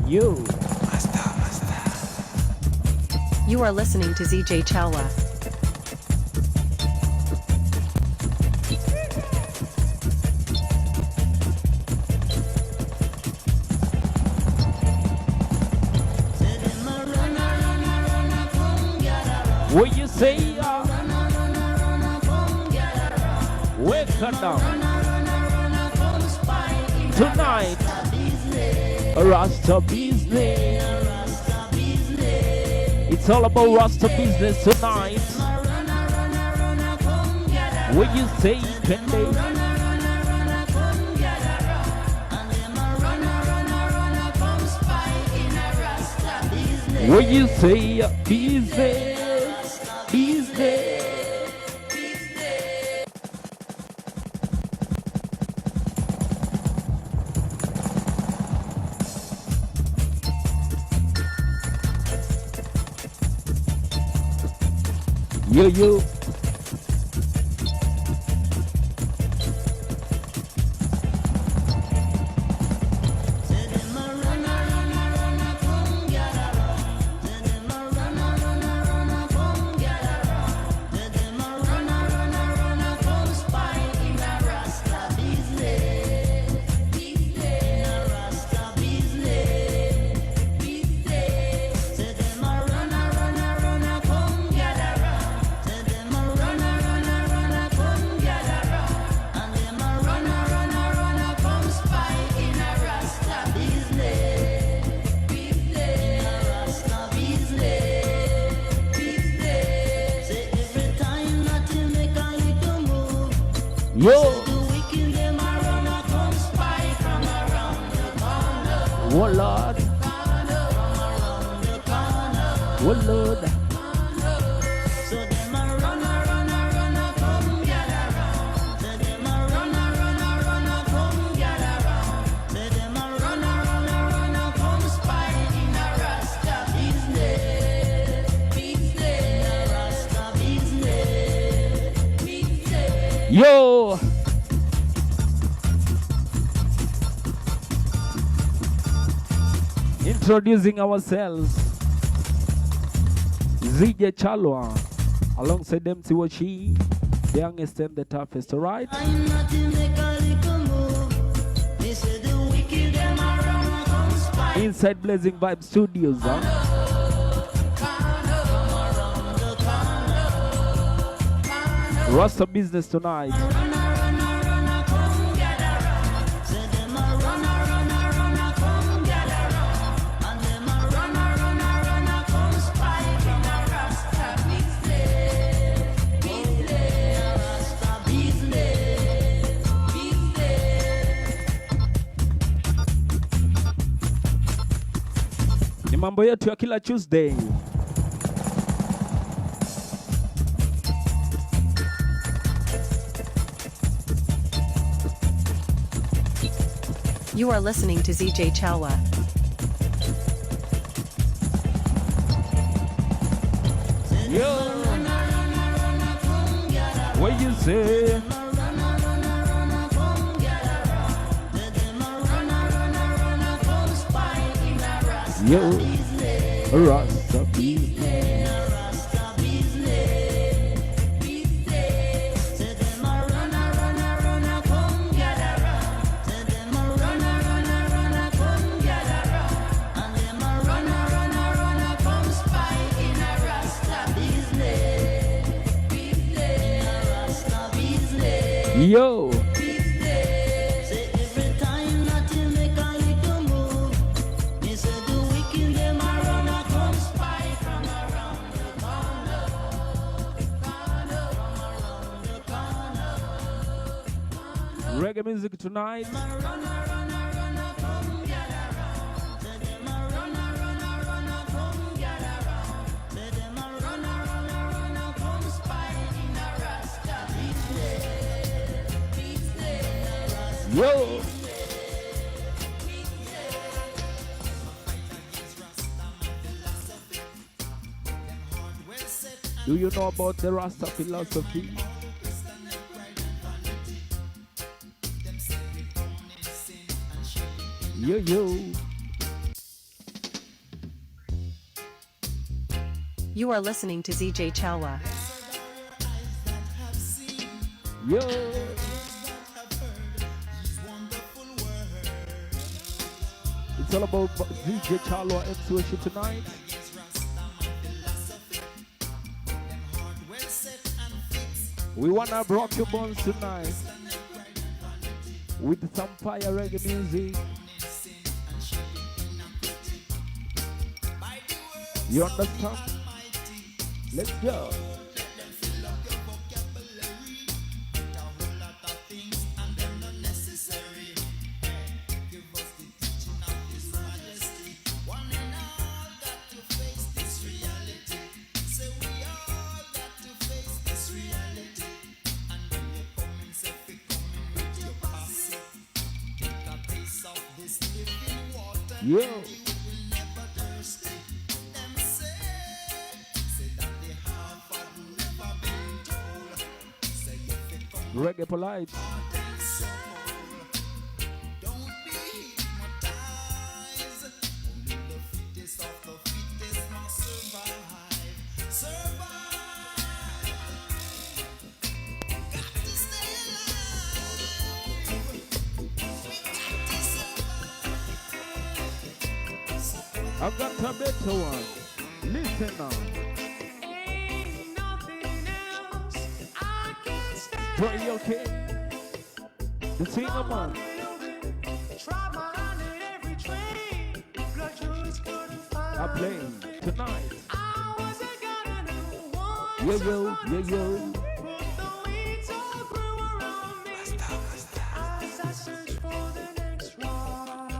You. You are listening to ZJ Chalwa. What you say? Wake her down. Tonight, Rasta business. It's all about Rasta business tonight. What you say, Kende? What you say, business, business. You. Yo. What Lord? What Lord? Yo. Introducing ourselves. Ziggy Chalwa. Alongside them, Washie, the youngest and the toughest, alright? Inside Blazing Vybz Studios, huh? Rasta business tonight. Ni mambo yetu ya kila Tuesday. You are listening to ZJ Chalwa. Yo. What you say? Yo. Rasta business. Yo. Reggae music tonight. Yo. Do you know about the Rasta philosophy? Yo. You are listening to ZJ Chalwa. Yo. It's all about ZJ Chalwa and Washie tonight. We wanna rock your bones tonight with some fire reggae music. You understand? Let's go. Yo. Reggae polite. I've got a better one. Listen now. Ain't nothing else I can stand. Pray okay. The singer man. Try my hand at every train. Blood juice couldn't find. I play tonight. I wasn't gonna know once Yo, upon a yo, yo. time. But the weeds all grew around me. As I search for the next ride.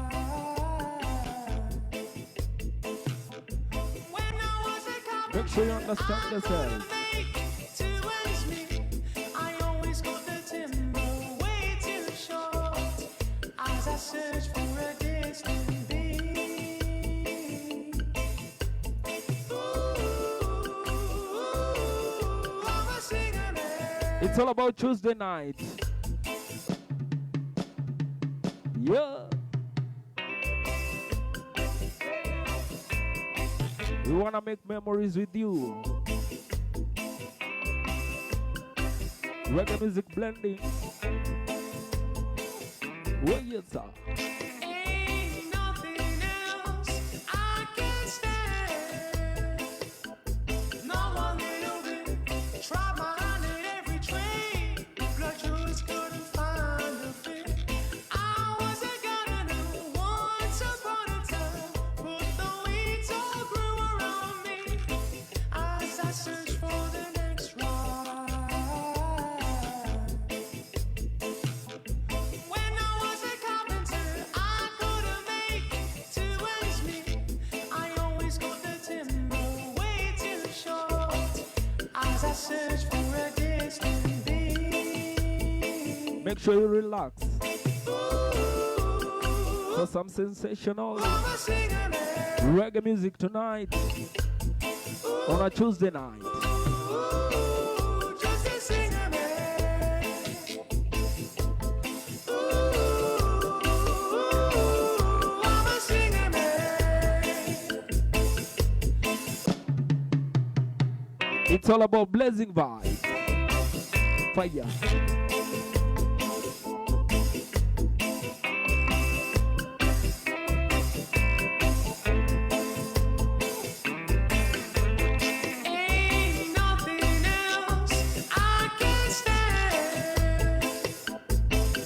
When I was a cop, Make sure you understand I yourself. couldn't make two ends meet. I always got the timber way too short. As I search for a distant beat. Ooh, I'm a singer man. It's all about Tuesday night. Yeah. We wanna make memories with you. Reggae music blending. Oh yes, sir. Ain't nothing else I can stand. Not one little bit. Try my hand at every train. Blood juice couldn't find a fit. I wasn't gonna know once upon a time. But the weeds all grew around me. As I search for the next ride. When I was a carpenter, I couldn't make two ends meet. I always got the timber way too short. As I search for a distant beat. Make sure you relax Ooh, for some sensational I'm a singer man. reggae music tonight on a Tuesday night. Ooh, just a singer man. Ooh, I'm a singer man. It's all about blazing vibes. Fire. Ain't nothing else I can stand.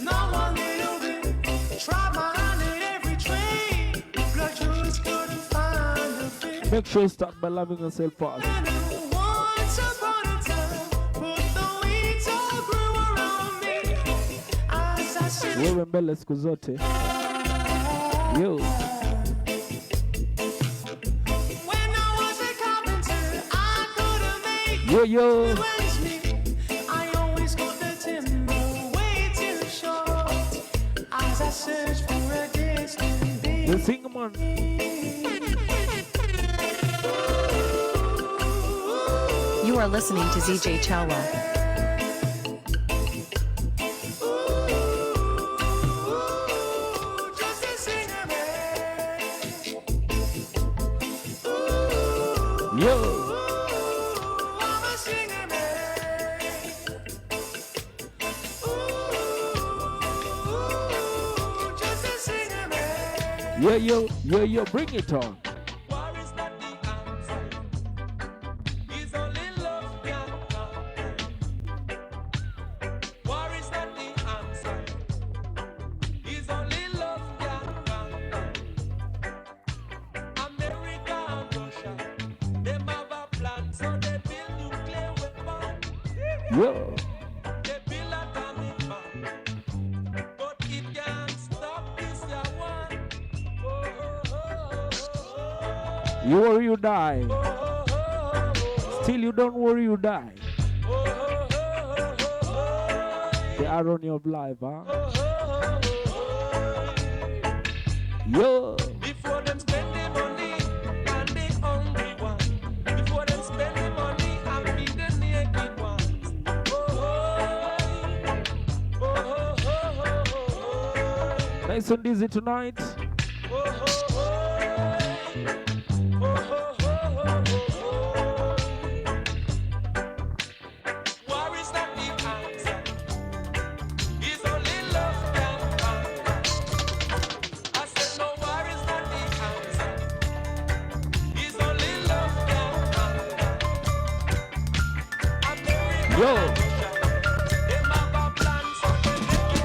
Not one little bit. Try my hand at every train. Blood juice couldn't find a fit. Make sure you start by loving yourself first. Once upon a time, but the weeds all grew around me. As I searched Wewe mbele siku zote. Yo. when I was a carpenter, I couldn't make Yo, yo. two ends meet. I always got the timber way too short. As I searched for a distant beat. The singer man. You are listening to ZJ Chalwa. Just a singer man. Yo. Yo, bring it on. War is not the answer. It's only love can conquer. War is not the answer. It's only love can conquer. America and Russia, them have a plan, so they build nuclear weapons. Yo. They build atomic bomb, but it can't stop this one. You worry, you die. Still, you don't worry, you die. The irony of life, huh? Yo. Before them spend the money and the hungry one. Before them spend the money and feed the naked ones. Nice and easy tonight. War is not the answer. It's only love can conquer. I said no, war is not the answer. It's only love can conquer. America Yo. and Russia, them have a plan, so they make it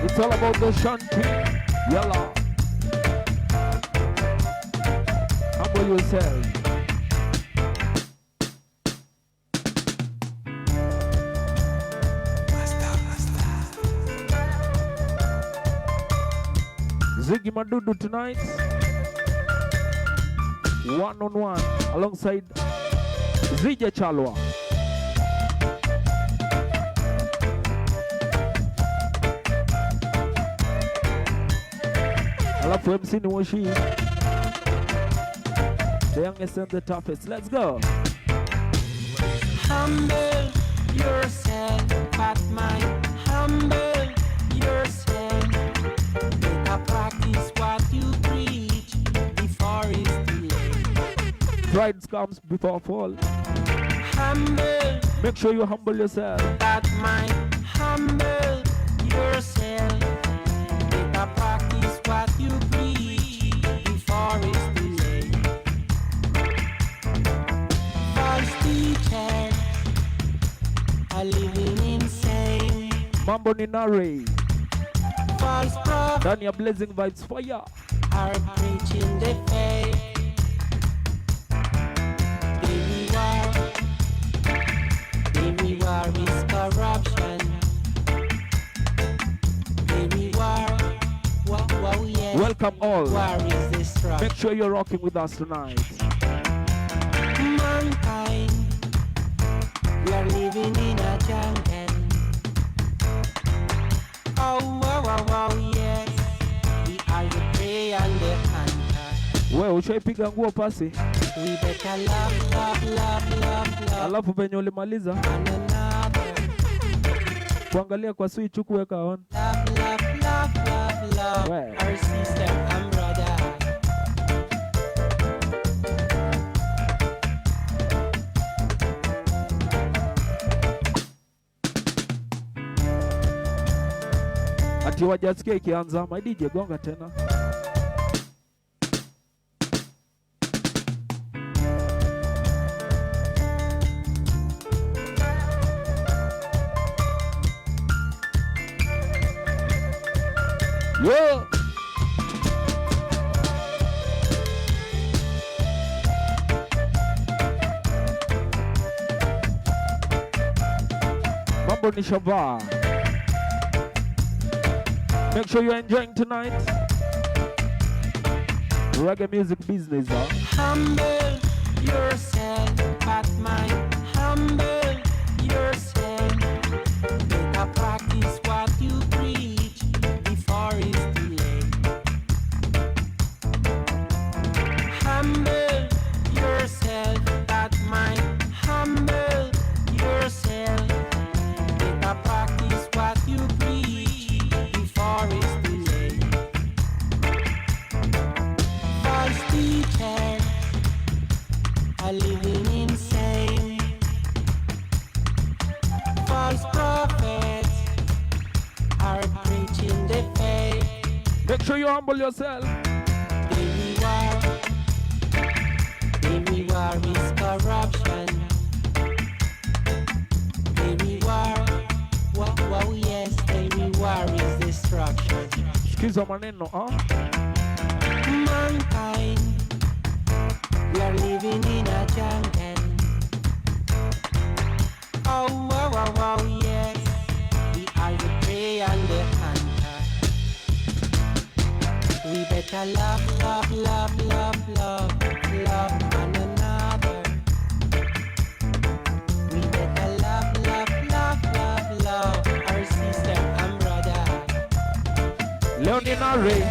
It's all about the shanty. Yalla. Humble yourself. Ziggy Madudu tonight. One-on-one alongside Ziggy Chalwa. Alafu MC ni Washie. The youngest and the toughest. Let's go. humble yourself at my humble yourself. Make a practice what you preach before it's too late. Pride comes before fall. Humble Make sure you humble yourself. at my humble yourself. Make a practice what you preach before it's too late. False teachers are living insane. Mambo Ninare. False prophets Done your blazing vibes fire. are preaching the faith. Baby war is corruption. Baby war, wow, yes. Welcome all. War is destruction. Make sure you're rocking with us tonight. Mankind, we are living in a jungle. Oh, yes. We are the prey and the hunter. Wewe ushaipiga nguo pasi. We better love Alafu venye ulimaliza one another. kuangalia kwa switch kuweka on. Love Where? our sister and brother. Ati wajasikia ikianza, my DJ gonga tena. Yo! Mambo ni Shabaa. Make sure you're enjoying tonight. Reggae music business, huh? Humble yourself at my humble yourself. Make a practice what you preach before it's too late. Humble yourself at my humble yourself. Make a practice what you preach before it's too late. False teachers are living insane. Make sure you humble yourself. Baby war is corruption. Baby war, wow, yes, baby war is destruction. Skiza maneno, Mankind, we are living in a jungle. Oh, wow, yes, we are the prey and the hunter. We better love one another. We better love our sister and brother. Leonina Ray.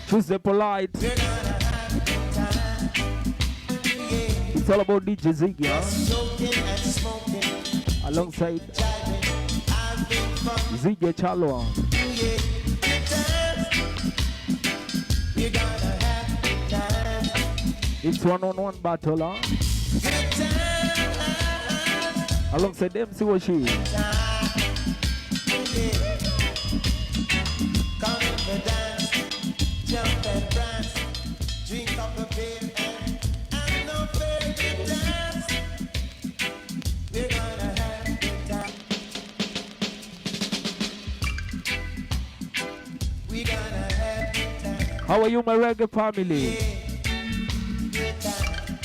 Choose the polite. It's all about DJ Ziggy, alongside Ziggy Chalwa. It's one-on-one battle, alongside MC Washie. Jump and dance, drink up a beer and no very good dance. We're gonna have a good time. We're gonna have a good time. How are you, my reggae family? Good time.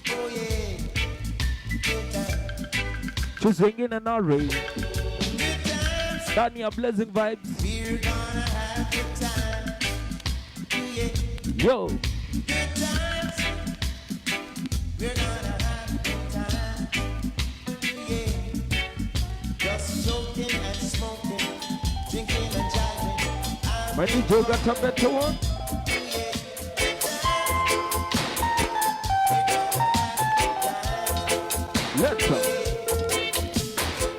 Oh yeah, good time. Choosing in an array. Good times. Dania blessing vibes. We're gonna have a good time. Yo. Good times. We're gonna have a good time. Yeah. Just soaking and smoking, drinking and jiving. My DJ got a better one. Let's go.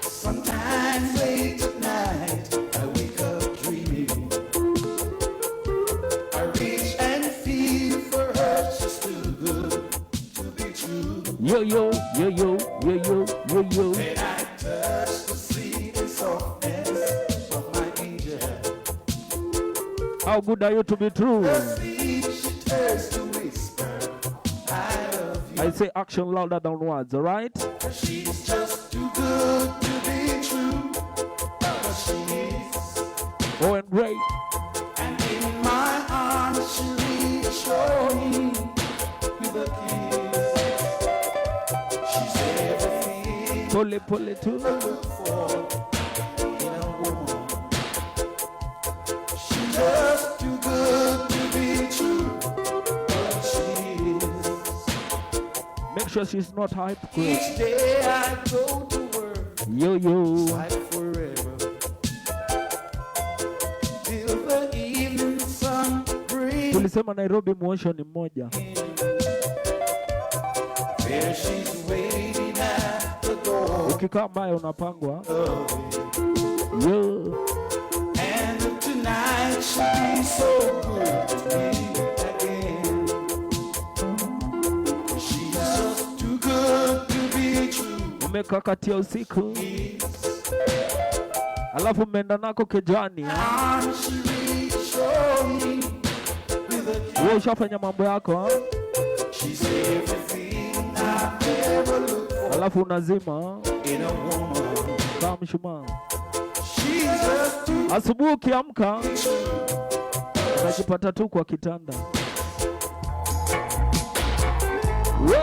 Sometimes late at night, I wake up dreaming. I reach and feel for her, she's too good to be true. Yo. When I touch the sleeping softness of my angel, How good are you to be true? her sleep she turns to whisper, I love you. I say action louder than words, alright? She's just too good to be true. But she is. Oh, and great. And in my arms she reassures me with a kiss. She's everything Pull it too. I look for in a woman. She's just too good to be true. But she is. Make sure she's not hypocrite. Each day I go to work. Yo. Fight forever till the evening sun brings Tulisema Nairobi motion ni moja. there she's waiting at the door. Ukikaa mbaya unapangwa. Yo. And tonight she'll be so good to me again. She's just too good to be true. Umekaa kati ya usiku. Alafu mmeenda nako kejani. And she reassures me with a kiss. Wewe ushafanya mambo yako. She's everything I've ever looked for Alafu unazima. in a woman. Kama mshumaa. She's just too Asubuhi ukiamka unajipata tu kwa kitanda. We.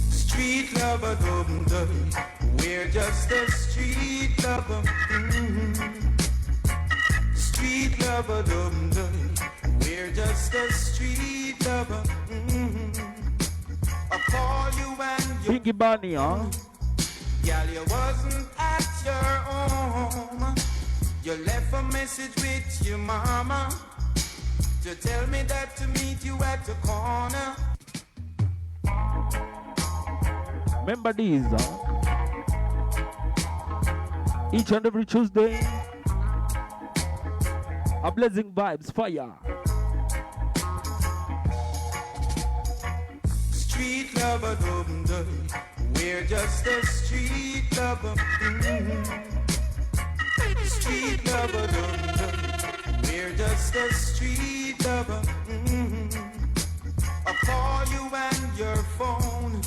street lover, we're just a street lover. Street lover, we're just a street lover. I call you and you, Pingi Bani, girl, you wasn't at your home. You left a message with your mama. to tell me that to meet you at the corner. Remember these, each and every Tuesday, a blazing vibes, fire. Street lover, we're just a street lover. Street lover, we're just a street lover. I call you and your phone,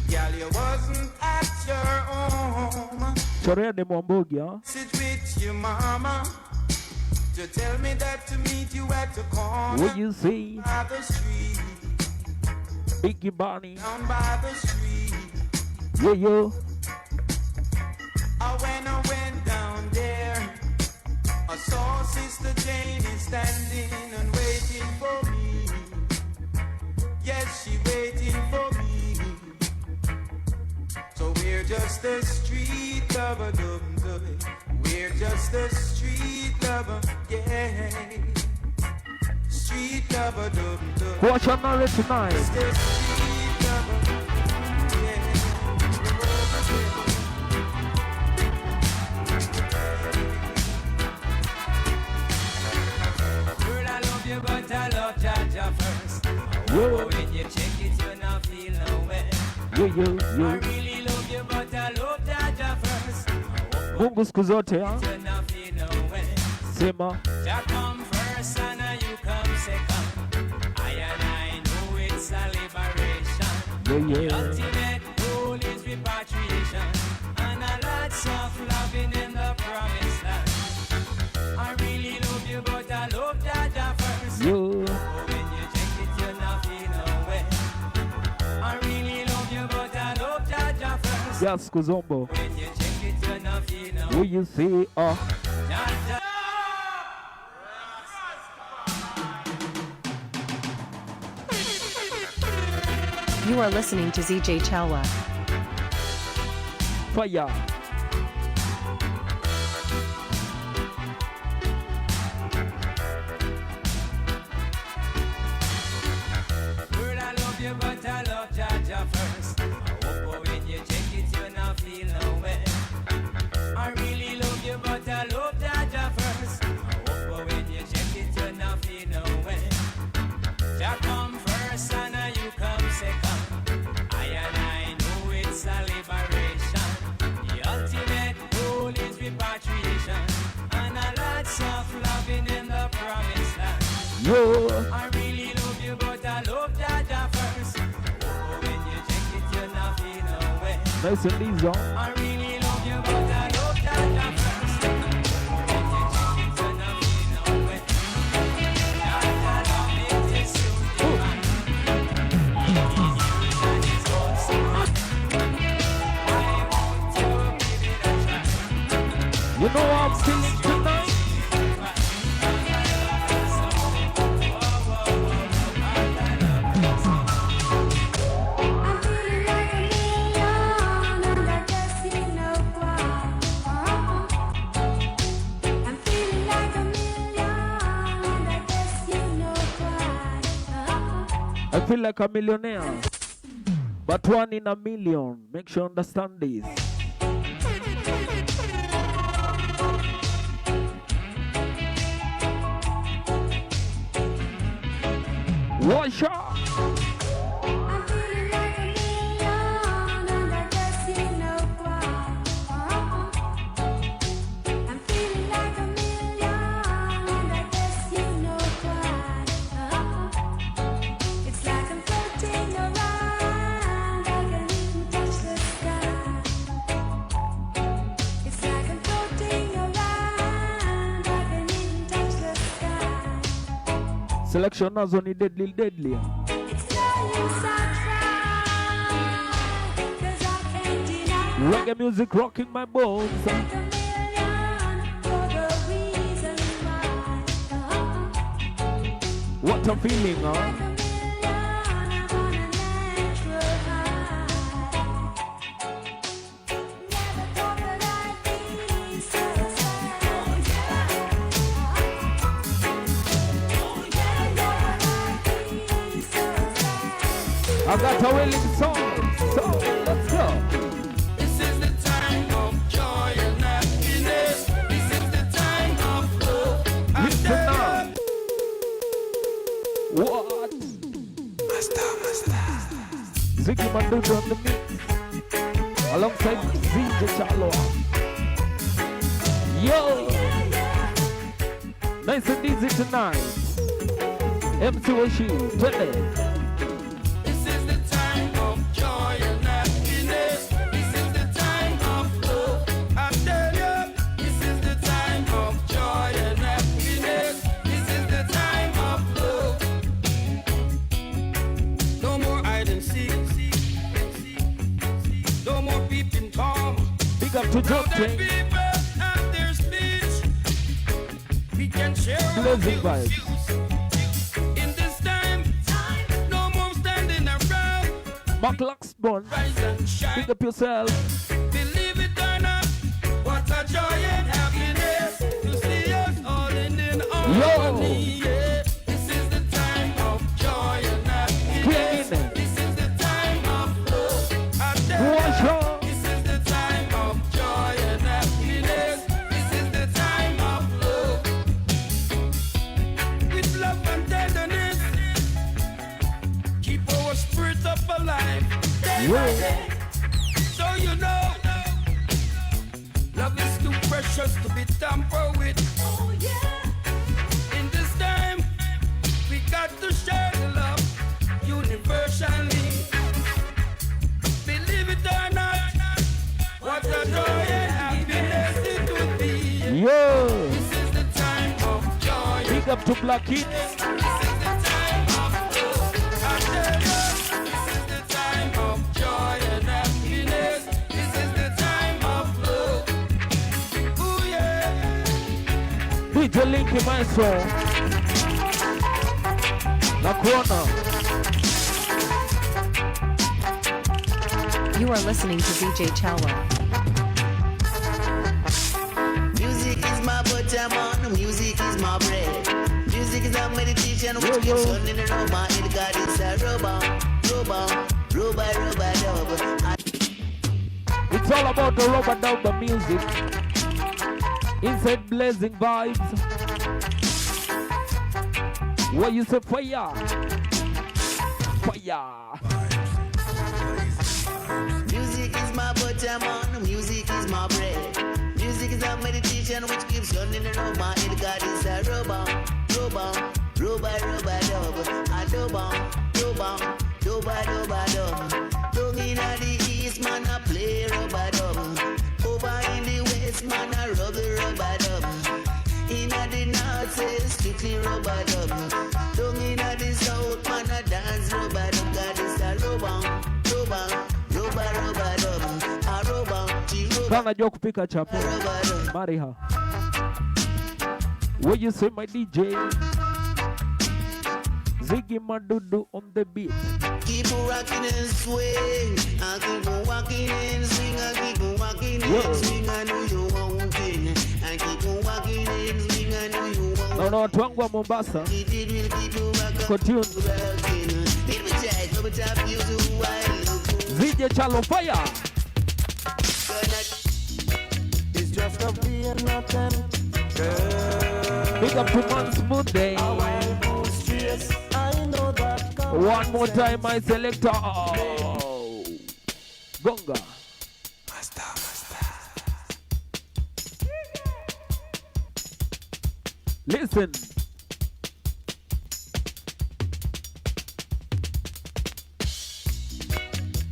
girl, you wasn't at your home. Chorea de Mwambogi, Sit with your mama to tell me that to meet you at the corner. what you see? By the street, Biggie Barney, down by the street. yo yo. When I went down there, I saw Sister Jane is standing and waiting for me. Yes, she waiting for me. So we're just a street lover, we're just a street lover, yeah. Street lover, Watch on Nare tonight. just a street lover, yeah. Girl, I love you, but I love Jaja first. Yo. When you check it, you not feel no way. Yo yo I yo. really love you, but I love Jaja first. Mungu siku zote, You not feel no way. sema. Jah come first and you come second. I and I know it's a liberation. Yeah, The yeah. ultimate goal is repatriation and a lots of loving in the promised land. I really love you, but I love Jaja first. Yo. When you check it, you not feel no way. I really love you, but I love Jaja first. Yes, Kuzombo. When you check it, you not feel no way. What you see? Jaja. You are listening to ZJ Chalwa. Fire. Girl, I love you, but I love Jaja first. But when you check it, you not feel no way. I really love you, but I love Jaja first. But when you check it, you not feel no way. Jah come first and you come second. I and I know it's a liberation. The ultimate goal is repatriation and a lots of loving in the promised land. Yo. I really love you, but I love Jaja first. When you check it, you not feel no way. Nice and easy. I really love you, but I love Jaja first. When you check it, you not feel no way. Jaja love me till soon to run. And it's also I want to give it a try. You know I'm feeling tonight. I'm feeling like a million, and I just didn't know why. I'm feeling like a million, and I just didn't know why. I feel like a millionaire, but one in a million. Make sure you understand this. Washie. I'm feeling like a million, and I just didn't know why. I'm feeling like a million, and I just didn't know why. It's like I'm floating around, I can even touch the sky. It's like I'm floating around, I can even touch the sky. Selection nazo ni deadly. It's no use I try, 'cause I can't deny. Reggae music rocking my bones. Like a million for the reason why. What a feeling, huh? Like a million, I'm on a natural high. Never thought that I'd be so sad. Oh yeah. I got a willing soul. So let's go. This is the time of joy and happiness. This is the time of love. Listen now. What? Ziggy Mandudu on the mix. Alongside Ziggy Chalwa. Yo! Nice and easy tonight. MC Washie, 20. This is the time of joy and happiness. This is the time of love. I tell you, this is the time of joy and happiness. This is the time of love. No more hide and seek. No more peeping Tom. Big up to John Other King. people have their speech. We can share our Blazing vibes. views. In this time, no more standing around. Mark Luxborn. Rise and shine. Pick up yourself. Believe it or not, what a joy and happiness to see us all in harmony. Yeah. This is the time of joy and happiness. Clean. This is the time of love. I tell you, Washie. this is the time of joy and happiness. This is the time of love. With love and tenderness, keep our spirit up alive. Day by Yeah. day. So you know, love is too precious to be tampered with. Oh yeah. In this time, we got to share the love universally. Believe it or not, what a joy and happiness it would be. Yo! This is the time of joy. Big up to Blackie. This is the time of love. I tell you, this is the time of joy and happiness. This is the time of love. Ooh yeah. DJ Linky Maestro. La Corona. You are listening to DJ Chalwa. Music is my butter, man. Music is my bread. Music is a meditation which keeps on in and over. It got it's a rubber. It's all about the rubber dubber music. Inside Blazing Vibes. What you say, fire? Fire. Music is my butter, man. Music is my bread. Music is a meditation which keeps on in and over. It got it's a rubber. Down in the east, man, I play rubber dub. Over in the west, man, I rub the rubber dub. In the north, say strictly rubber dub. Down in the south, man, I dance rubber dub. God is a rubber dub. A rubber, Kana jua kupika chapo. rubber dub. Marry her. What you say, my DJ? Ziggy Mandudu on the beat. Keep on rocking and swing. I keep on walking and swing. I keep on walking and swing. I know you won't win. I keep on walking and swing. I know you won't win. Na watu wangu wa Mombasa. It will keep you Ko tune. rocking. It will try to tap you to wild. DJ Chalo fire. It's just a being nothing. Big up to Man Smooth Day. I know that. One more time, my selector. Gonga. Listen.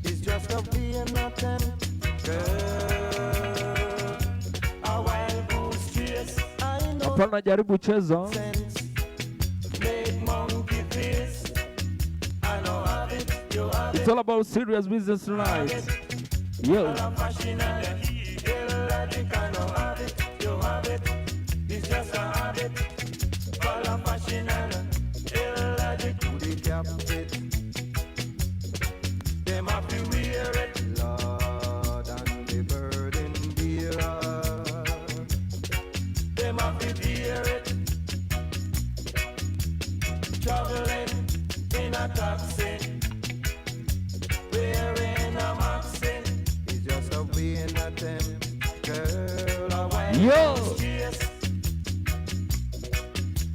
It's just a being nothing. A wild goose chase. I know Hapana jaribu cheza. sense. Make monkey face. I know have it. You have It's all about serious business tonight. Yo. fashion and illogic. I know have it. You have it. It's just a habit. Color fashion and illogic. To the captain. Them have to wear it. Lord and the burden bearer. Them have to bear it. Traveling in a taxi. Yo.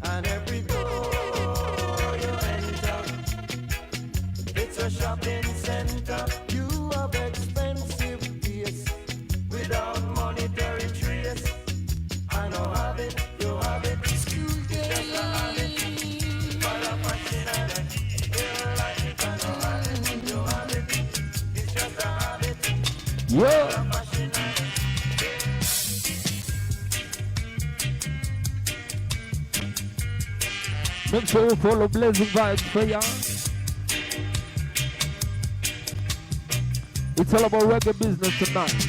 And every door you enter, it's a shopping center. You have expensive taste without monetary trace. I know have it, you have it. School day. Just a habit. Follow fashion and feel like it. I know have it, you have it. It's just a habit. Yo. Follow fashion and Make sure you follow Blazing Vibes for ya. It's all about reggae business tonight.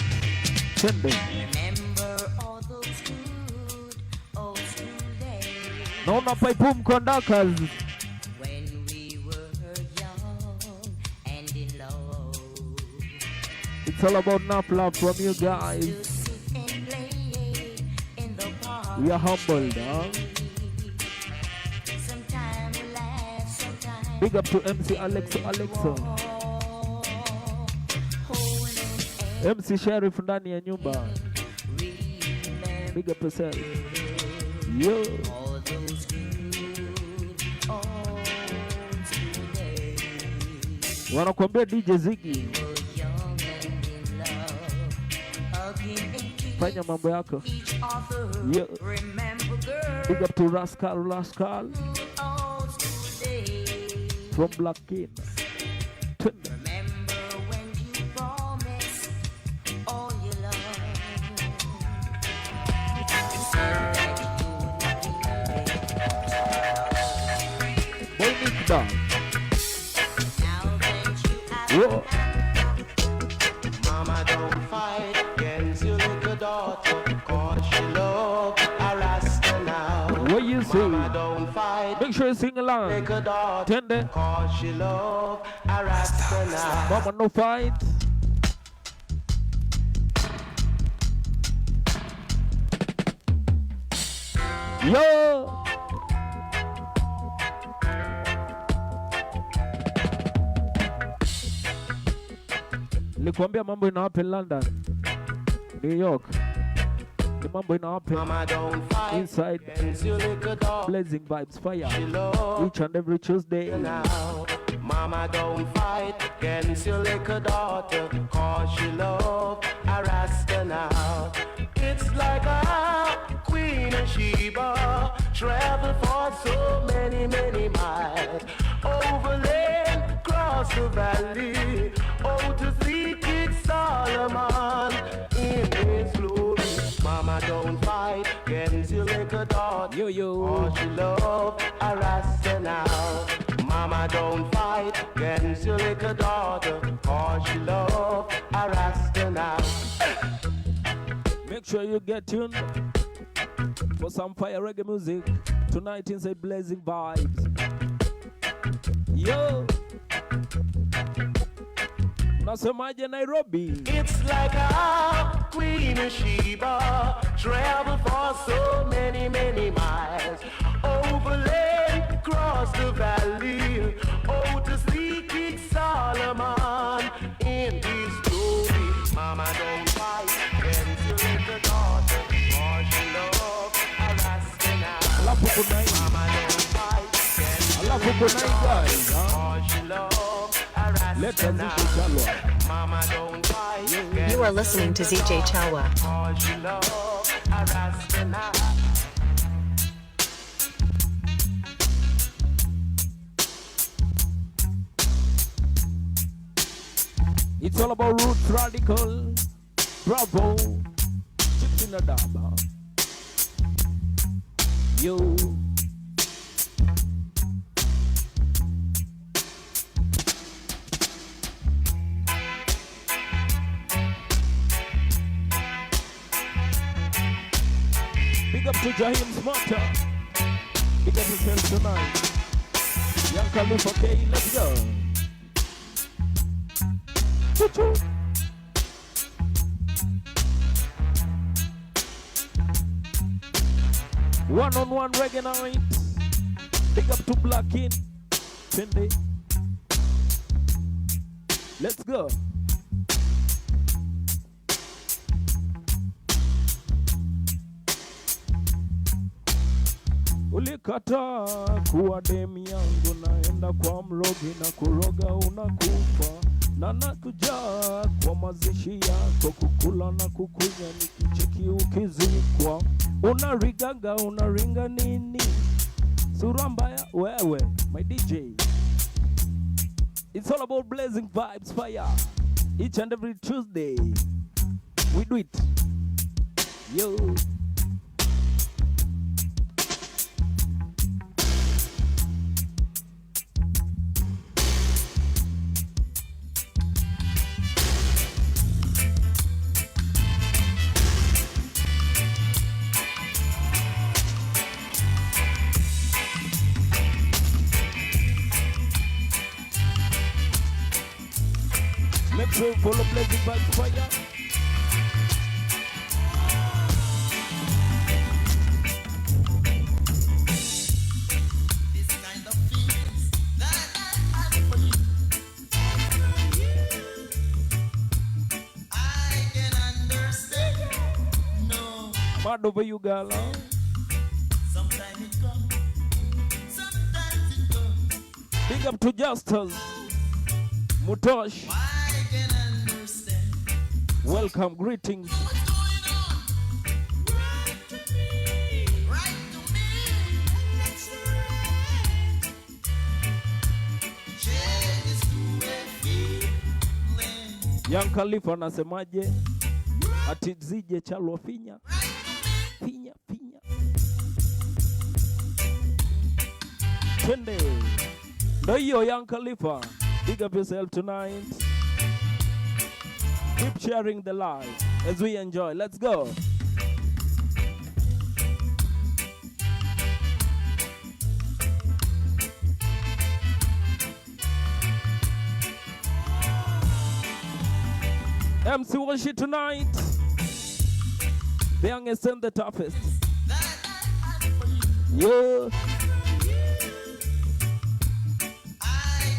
Sunday. Remember all those good old school days No, not by boom conductors. when we were young and in love. It's all about enough love from you To guys. sit and play in the park. We are humbled, huh? Sometimes we laugh, sometimes Big up to MC Alexa. MC Sheriff ndani ya nyumba. Big up yourself. Yo. all those good old school days. Wanakuambia DJ Ziggy. We were young and in love, hugging and kissing Fanya mambo yako. each other. Yeah. Remember, girl, Big up to Rascal old school days. from Black King. Remember when you promised all your love. You said that you would Boy Nick down. now that you have Yo. Mama, don't fight against your little daughter, cause she love a Rasta now. What you say? Mama, don't fight Make sure you sing along. little daughter, Tende. cause she love a Rasta now. Mama no fight. Yo. Nilikwambia mambo ina happen London, New York. Ni mambo ina happen Mama, don't fight inside against your little daughter, Blazing Vibes she Fire love each and every Tuesday. now. Mama, don't fight against your little daughter, cause she love a Rasta now. It's like a Queen of Sheba, travel for so many, many miles, overland, cross the valley, oh, to see King Solomon in his glory. Mama, don't fight against your little daughter, Yo. cause she love a Rasta now. Mama, don't fight against your little daughter, cause she love a Rasta now. Make sure you get tuned for some fire reggae music tonight inside Blazing Vibes. Yo. Nasemaje Nairobi? It's like a Queen of Sheba, travel for so many, many miles, overland, cross the valley, oh, to see King Solomon in his glory. Mama, don't fight against your little daughter, cause she love a Rasta now. Alafu kuna hii. Mama, don't fight against your Alafu little kuna hii guys, daughter, huh? cause she love a Let's Rasta transition now. Chalwa. Mama, don't fight against You are listening to ZJ Chalwa. cause you love a Rasta now. It's all about roots radical. Bravo. Chips in the daba. Yo. Big up to Jaheim Smarter. Big up yourself tonight. Young Khalifa K, let's go. Choo-choo. One-on-one reggae night. Big up to Black King. Cindy. Let's go. Ulikataa kuwa demu yangu, naenda kwa mrogi na kuroga unakufa, na nakuja kwa mazishi yako kukula na kukunya nikicheki ukizikwa. Unarigaga unaringa nini? Sura mbaya wewe, my DJ. It's all about blazing vibes, fire. Each and every Tuesday, we do it. Yo. Let's go for the blazing vibes, fire. Mad over you, girl. Sometimes it comes, sometimes it goes. Big up to Justus Mutosh. I can understand. Welcome, greetings. What's going on? Right to me, right to me. Let's ride. Changes to a feeling. Young Khalifa anasemaje? Ati Ziggy Chalwa finya. Finya, finya. Twende. Ndo hiyo Young Khalifa. Big up yourself tonight. Keep sharing the live as we enjoy. Let's go. MC Washie tonight. The youngest and the toughest. Yeah. I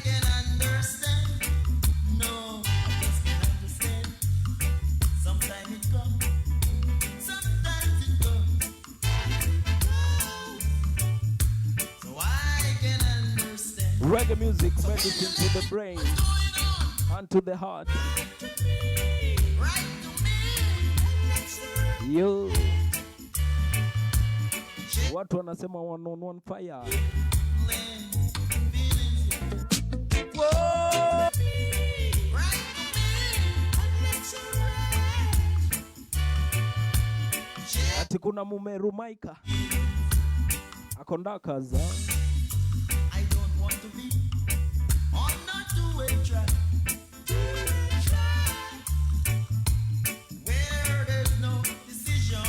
can understand. No, I just can understand. Sometimes it comes, sometimes it goes. So I can understand. Reggae music, medicine to the brain and to the heart. Right to me. Yo. Watu wanasema 1-on-1 fire. Whoa. Ati kuna mumeru Maika. Akondakas. I don't want to be on a two-way track. Where there's no decision.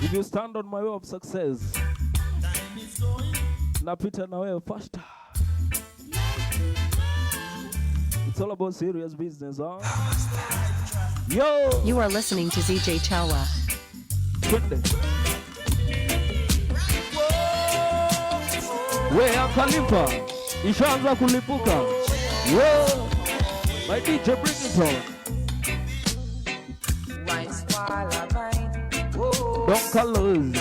If you stand on my way of success, Time is going. napita na wewe faster. It's all about serious business, huh? Yo! You are listening to ZJ Chalwa. Twende. Wea Khalifa ishaanza kulipuka. Yo! My DJ, bring it on. Don't colors.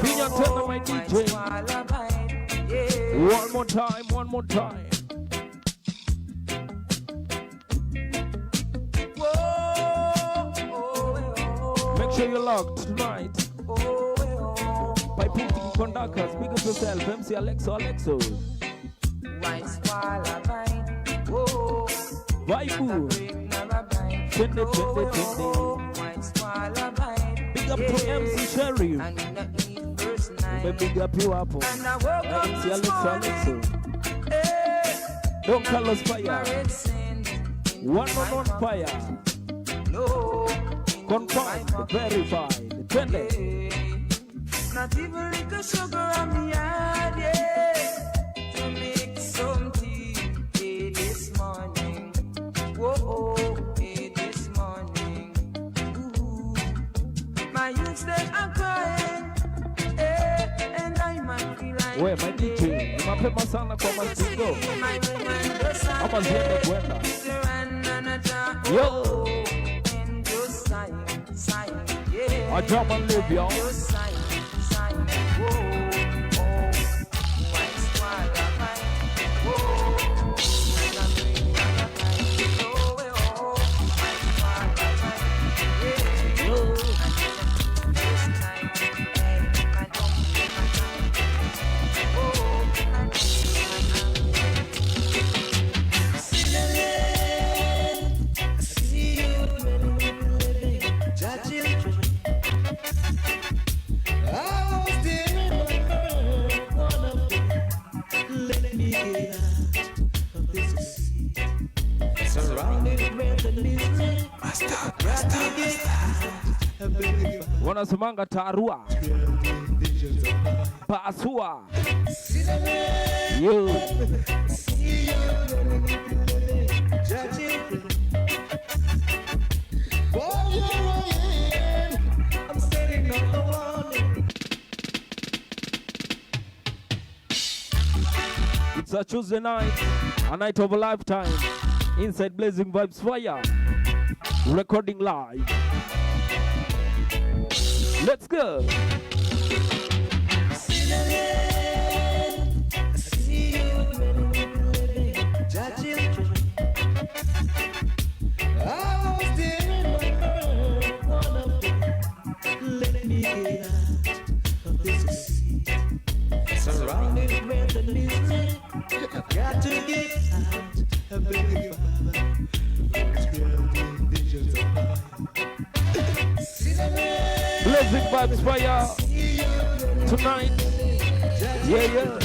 Finya tena, my DJ. One more time, one more time. Make sure you're locked tonight. By putting conductors, big up yourself, MC Alexo. Vybz. Twende. Big up to MC Sherry. Big up you up. MC Alexo. Don't call us fire. 1-on-1 fire. Confirmed, verified. Twende. Not even little sugar on the yard, yeah. To make some tea, hey, this morning. Whoa, hey, this morning. Ooh. My youths, they are crying, hey, and I might feel like We, my DJ, mapema sana kwa masingo. Ama ziende kwenda. Yo! A German live, y'all. Wanasemanga tarua. Pasua. Yo. It's a Tuesday night, a night of a lifetime. Inside Blazing Vybz Fire. Recording live. Let's go. Surrounded with the misery, I've got to get out. I beg you, Father, Lord's granting visions of mine. Blazing Vybz Fire tonight. Yeah, yeah.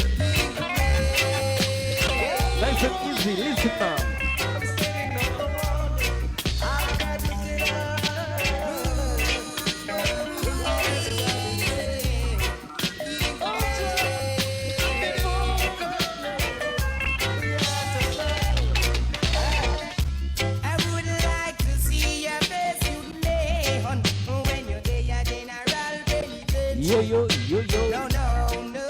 Nice and easy. Listen now. Yo, yo, yo, yo. No, no, no.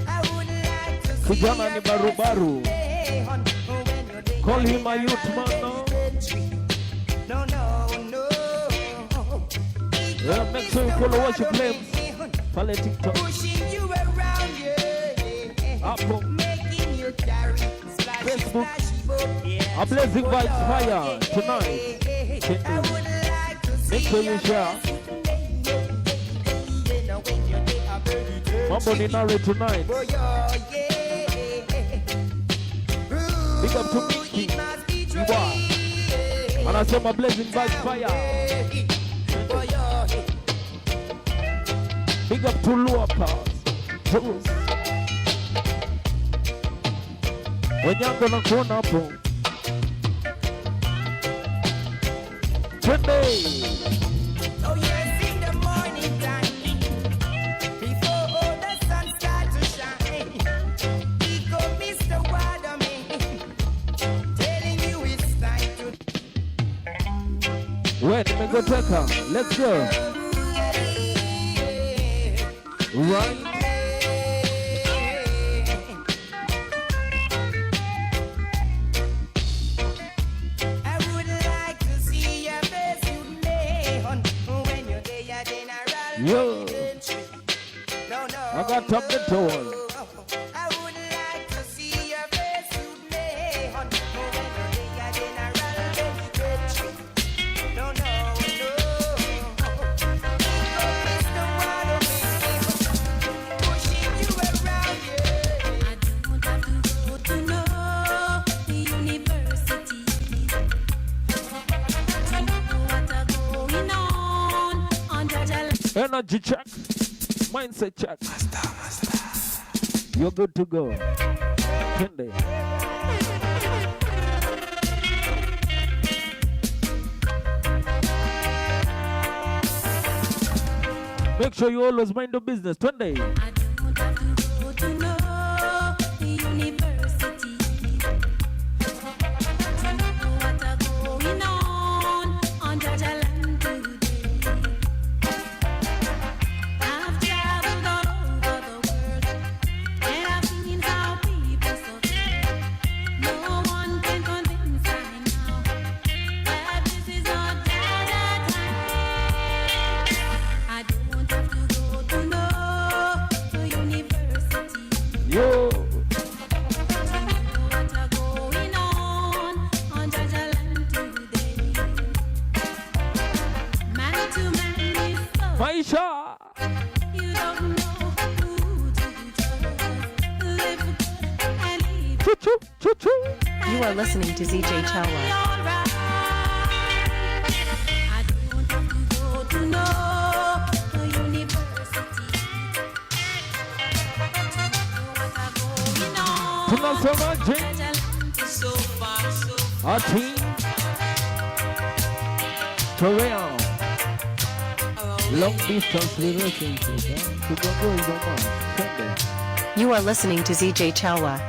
I would like to see Kijana ni baru baru. Call him a a youth man now. No, no, no. Yeah, make sure you follow Washie claims. Follow TikTok. Pushing you around, yeah. Apple. Making you carry splashy, Facebook. splashy boat, yeah. A Blazing Vybz Fire tonight. I would like to see Make sure you share. Mambo ni nare tonight. Big up to Mickey. Iwa. Anasema Blazing Vybz Fire. Big up to Lua Pass. Wenyango na kuona hapo. Twende. Oh yes, in the morning time, before all the sun starts to shine, he go Mr. Waterman, telling you it's time to. Wait, nimegoteka. Let's go. Right. I would like to see your face, you neon, when you're there, general. Yo. No, no. I got top the door. I would like to see your face, you neon, when you're there, general. No, no, no. Mr. Waterman, pushing you around, yeah. I don't have to go to no university to know what going on Jaja. Energy check. Mindset check. You're good to go. Twende. Make sure you always mind your business. Twende. I don't have to go to no university to know what going on Jaja land today. I've traveled all over the world and I've seen how people suffer. No one can convince me now that this is not Jaja time. I don't have to go to no university Yo. to know what going on Jaja land today. Man to man is so Maisha. you don't know who to trust. Live good and live Choo choo choo choo. You are listening to ZJ Chalwa. alright. I don't have to go to no university to know what going on. Tunasema je. Jaja land is so far, so far. Our team. Korea. Long distance relationship. You are listening to ZJ Chalwa.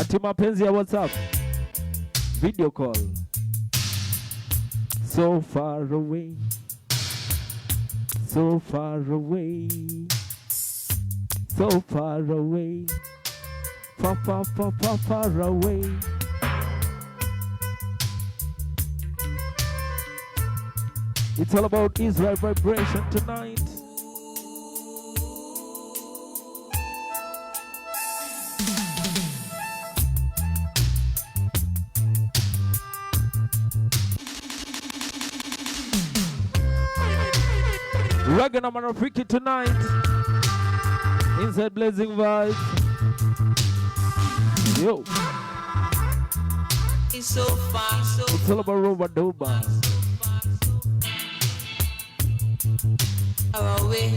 Ati mapenzi ya WhatsApp. Video call. So far away. So far away. So far away. Far, far, far, far, far away. It's all about Israel vibration tonight. Reggae na marafiki tonight. Inside Blazing Vibes. Yo. It's so far, so It's all about Roba Doba. far away.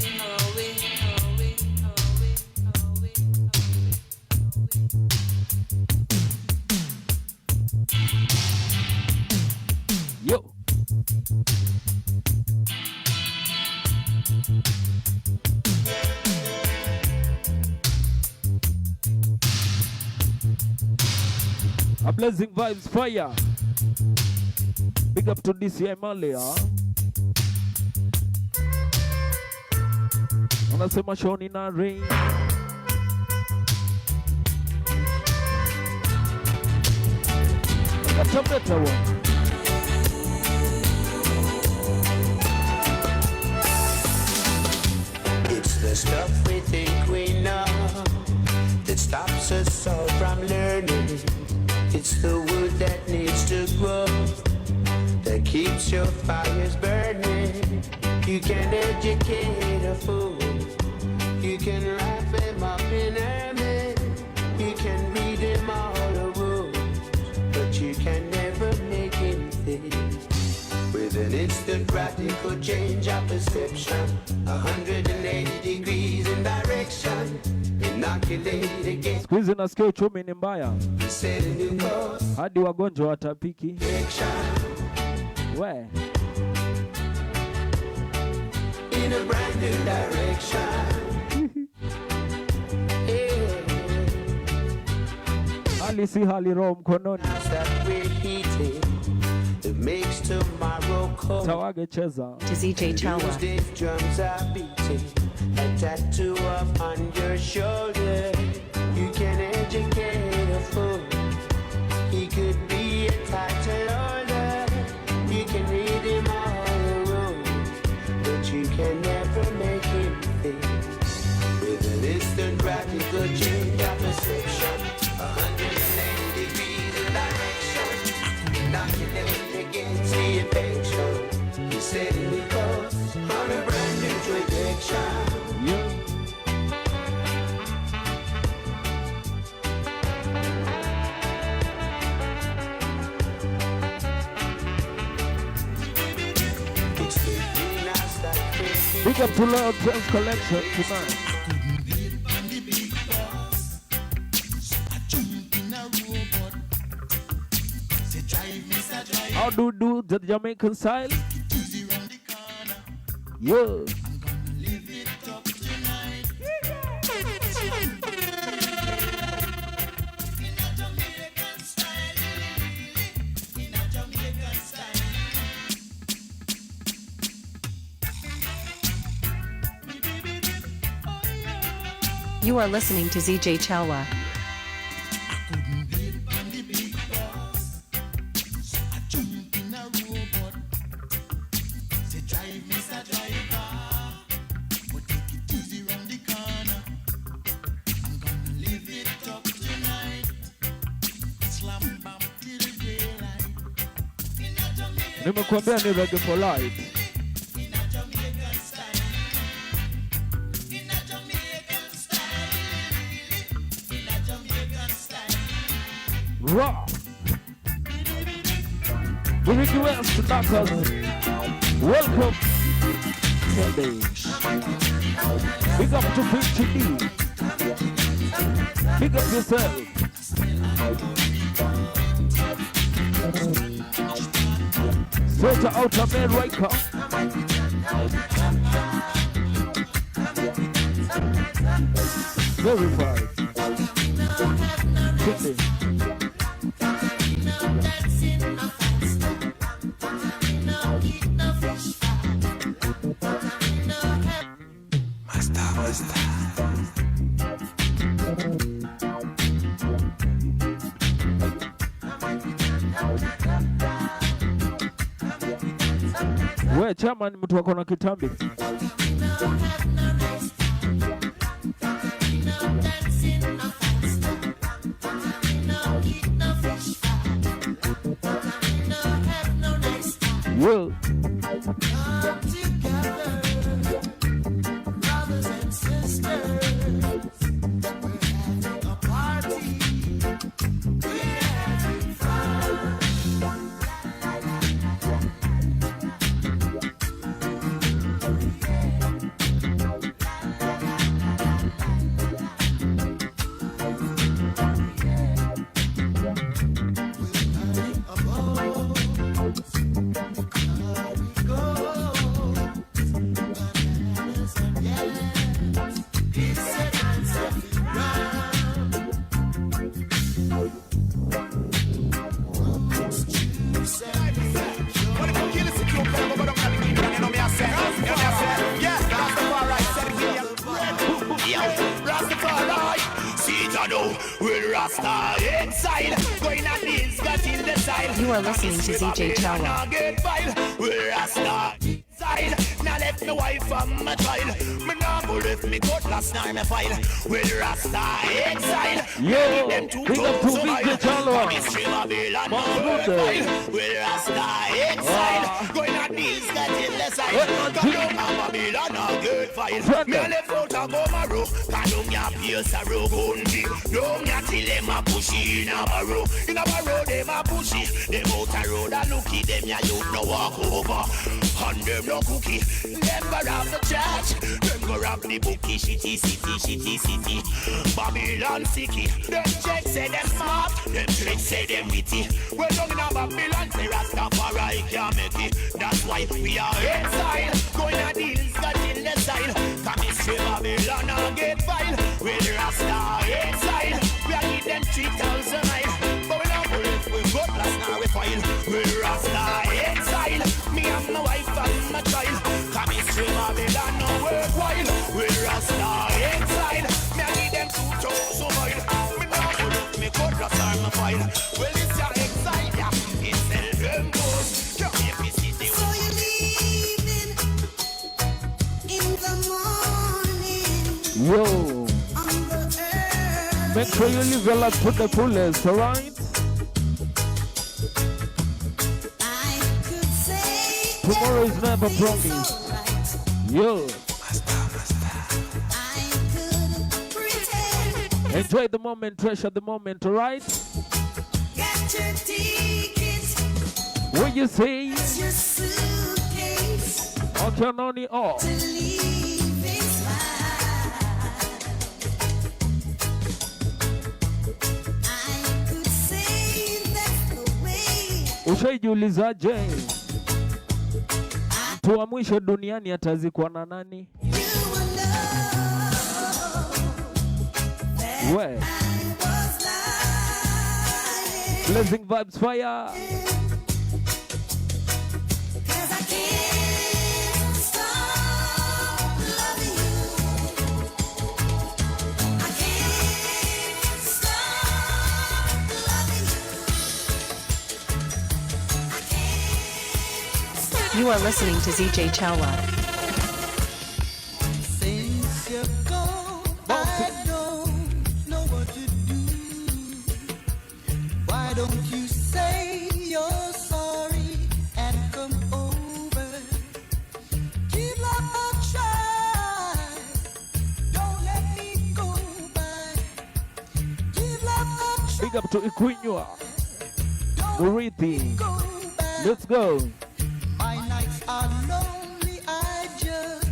Yo. A Blazing Vibes fire. Big up to DCI Malia. Wanasema Shoni na rain. That's a better one. It's the stuff we think we know that stops us all from learning. It's the wood that needs to grow that keeps your fires burning. You can educate a fool. You can wrap him up in ermine. You can read him all the rules, but you can never make him think. With an instant radical change of perception, 180 degrees in direction, inoculate against Siku hizi nasikia uchumi ni mbaya. set a new course, Hadi wagonjwa watapiki. direction, We. in a brand new direction. Yeah, Hali si hali roho mkononi. that we're heating that makes tomorrow cold. Tawage cheza. To ZJ Chalwa. Tuesday's drums are beating, a tattoo upon your shoulder. You can educate a fool. He could be a title holder. You can read him all the rules, but you can never make him think. With an instant radical change of perception, 180 degrees in direction, inoculate against the infection. He said he goes on a brand new trajectory. Yeah. It's the greenhouse that creates Big up to Lord Trans Collection tonight. How do you do the Jamaican style? Yeah. You are listening to ZJ Chalwa. Nimekuambia ni reggae for life. Raw. We request to knockers. Welcome. Sunday. Big up to 50D. Pick up yourself. Straight to Outer America. Verified. Quickly. We chama ni mtu wako na kitambi. Yo. You are listening to ZJ Chalwa. Now left my wife and my child. Me nah go left me cutlass nor me file. Will Rasta exile? Yo, them two big up to toes ZJ Chalwa. Will Rasta exile? Going at these getting less side. Come down Babylon a good file. Me left out a go marrow. Come down ya pierce a road country. Down ya till them a pushy in a barrow. In a barrow them a pushy. Them out a road a looky. Them ya youth no walk over. And them no cookie. Them go rob the church. Them go rob the bookie. Shitty city. Babylon sicky. Them checks say them smart. Them tricks say them witty. Well down in a Babylon say Rastafari can't make it. That's why we are inside. Going a deals got in the style. Come in straight Babylon and get file. With Rasta inside. We are give them 3,000 miles. But we don't believe we got last now we file. With Rasta inside. Me and my wife and my child. Come in straight Babylon no worthwhile. With Rasta inside. Me I give them 2,000 miles. Me don't believe me got last now my file. Well it's your exile, yeah. It's them goes. Come here, me see the So you're leaving in the morning Yo. on the earth. Make sure you live your life to the fullest, alright? I could say Tomorrow is never everything's promised. alright. Yo. I could pretend. Enjoy the moment, treasure the moment, alright? Get your tickets, What you say? your suitcase Okay, noni off. to leave this life. I could say that's the way. Ushaijiulizaje? Mtu wa mwisho duniani atazikwa na nani? You will know that We. I was lying. Blazing Vybz fire. 'Cause I can't stop loving you. I can't stop loving you. I can't stop. You are listening to ZJ Chalwa. Since you're gone, I don't know what to do. Why don't you say you're sorry and come over? Give love a try. Don't let me go by. Give love a try. Big up to Iquinyua. Don't Gurithi. go by. Let's go. My nights are lonely. I just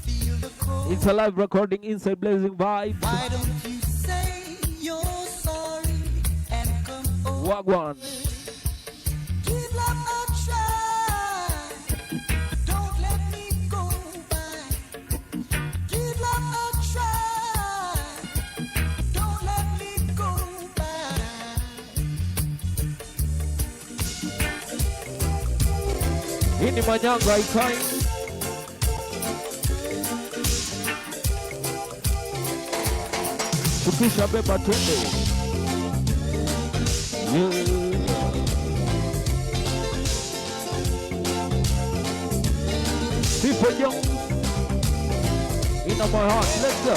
feel the cold. It's a live recording inside Blazing Vybz. Why don't you say you're sorry and come over? Wagwan. Give love a try. Don't let me go by. Give love a try. Don't let me go by. Hii ni manyanga haikai. Tukisha beba twende. People young in my heart, let's go.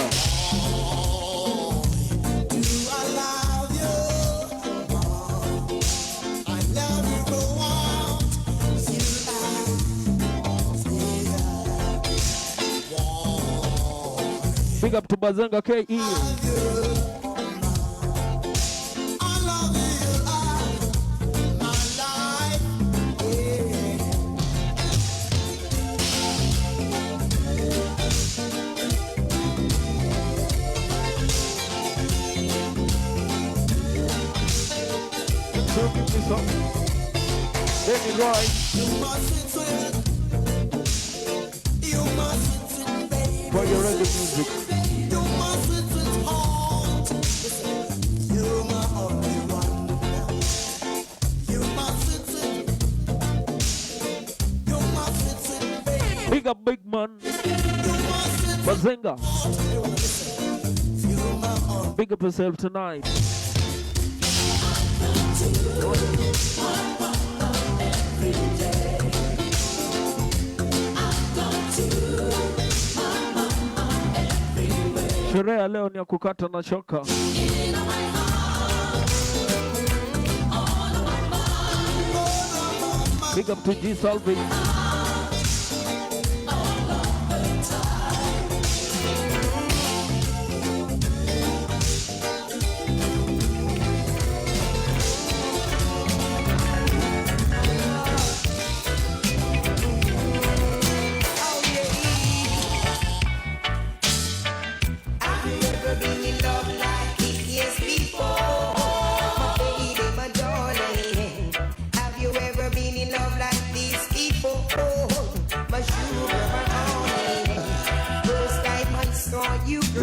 Big up to Bazenga KE. So give me some. Let me ride. For your reggae music. Big up big man. Bazenga. Big up yourself tonight. Sherehe leo ni ya kukata na shoka. Big up to G Salvi.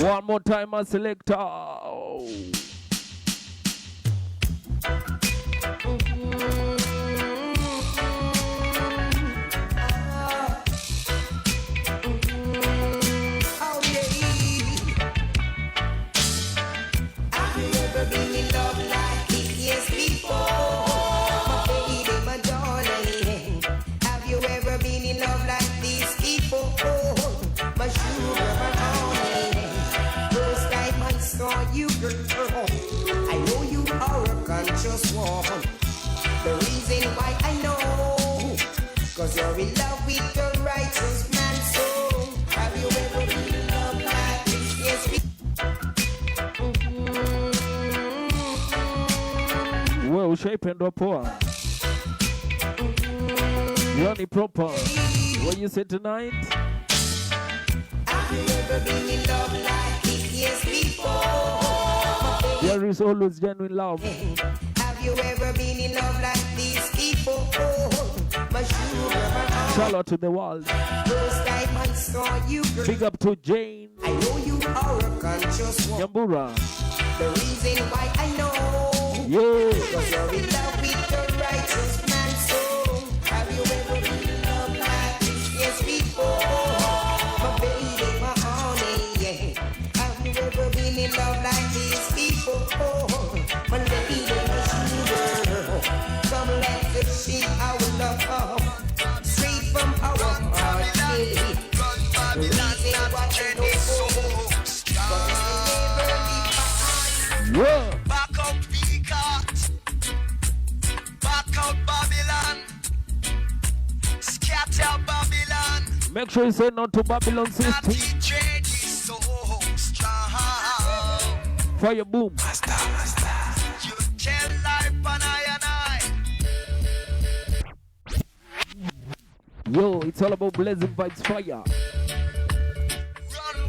One more time, my selector. Oh, yeah. Have you ever been in love like this? Yes, before. My baby, my darling. Have you ever been in love like this before? My sugar, my honey. First time I saw you, girl, I know you are a conscious one. The reason why I know, 'cause you're in love with the righteous man. So have you ever been in love like this? Yes, wewe ushaipendwa poa. Yani proper. What you say tonight? have you ever been in love like this? Yes, before. There is always genuine love. Have you ever been in love like this before? My sugar, my Chalwa to the world. first time I saw you, girl, Big up to Jane I know you are a conscious one. Nyambura. The reason why I know, Yeah. 'cause you're in love with the righteous man. So have you ever been in love like this? Yes, before. My baby, my honey, yeah. Have you ever been in love like this before? My lady, my sugar, come let's see our love straight from our heart. Yeah. The reason why I know, 'cause we'll never be behind. Yeah. Back up Peacock, back out Babylon, scatter Babylon. Make sure you say no to Babylon That system. DJ is so strong. Fire boom. You tell life and I. Yo, it's all about Blazing Vybz fire. Run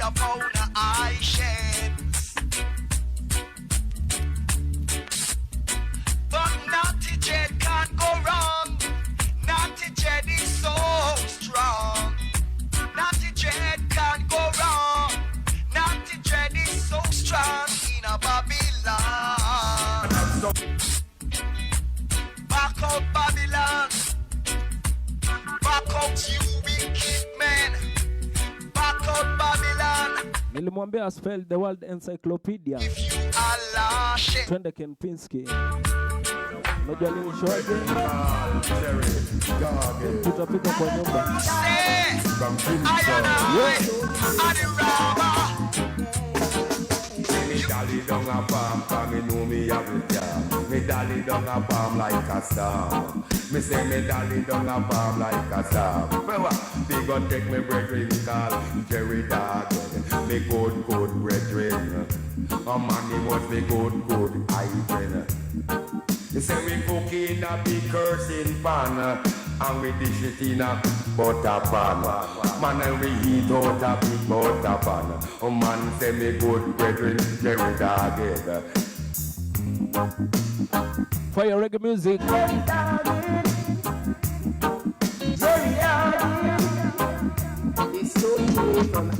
upon I sheds. But Naughty Jed can't go wrong. Naughty Jed is so strong. Naughty Jed can't go wrong. Naughty Jed is so strong in a Babylon. Back out Babylon. Back out you wicked men. Back out Babylon. Nilimwambia spell the world encyclopedia. If you are lashed. Twende Kempinski. Unajua nini shoaje? Tutapika kwa nyumba. Me dolly down a palm, cause me know me have it, yeah. Me dolly down a palm like a star. Me say me dolly down a palm like a star. They gon' take me brethren call Jerry Dog. Me good brethren. A man he was me good hygiene. They say we cook in a big cursing pan. And we dish it in a butter pan. Man, and we eat out a big butter pan. Oh man, say me good brethren, Jerry Dog. For your reggae music. Jerry Dog. It's so good from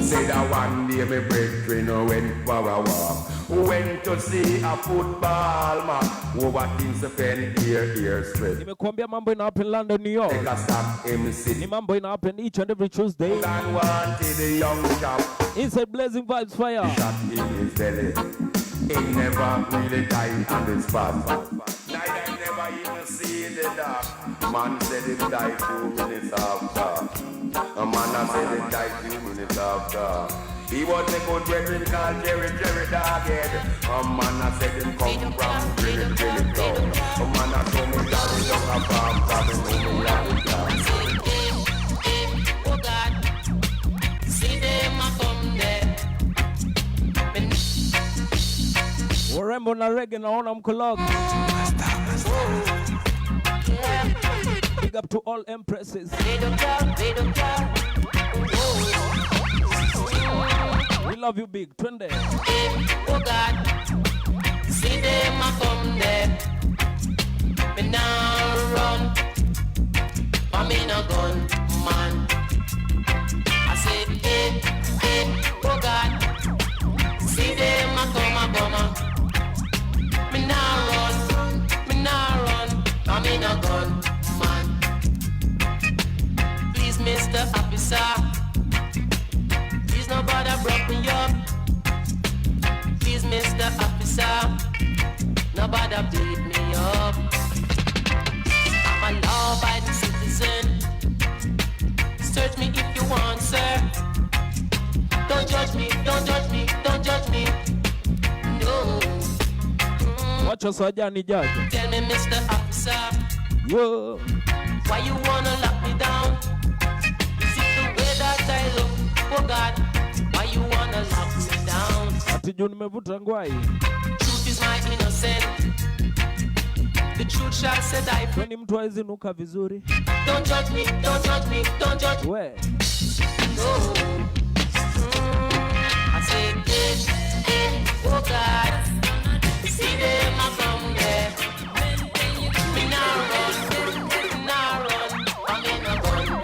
Say that one day my brethren went for a walk. Went to see a football match. Over things spend here straight. Nimekuambia mambo ina happen London, New York. Take a stop MC. Ni mambo ina happen each and every Tuesday. And wanted the young chap. Inside Blazing Vybz Fire. Shot in his belly. He never really died on the spot. Neither never even see the dark. Man said he died 2 minutes after. A man said he died 2 minutes after. He was a good brethren called Jerry Doghead. A man said him come from really town. A man told me that he don't have farm, probably know me like it down. Oh God, see them a come there. Warembo na reggae naona mkolog. Big up to all empresses. They don't care. We love you big. Twende. Oh God, see them a come there. Me now run, but me no gun man. I say, oh God, see them a come. Me now run, but me no gun man. Please, Mr. Officer. Nobody broke me up. Please, Mr. Officer, nobody beat me up. I'm a law-abiding citizen. Search me if you want, sir. Don't judge me. No. Watch us ajani judge. Tell me, Mr. Officer. Yo. Why you wanna lock me down? Is it the way that I look? Oh God. Why you wanna lock me down? Ati juu nimevuta ngwai. Truth is my innocent. The truth shall set I free. Kwani mtu hawezi nuka vizuri? Don't judge me. We. No. I say, oh God. See them a come there. Me now run. I'm in a gun.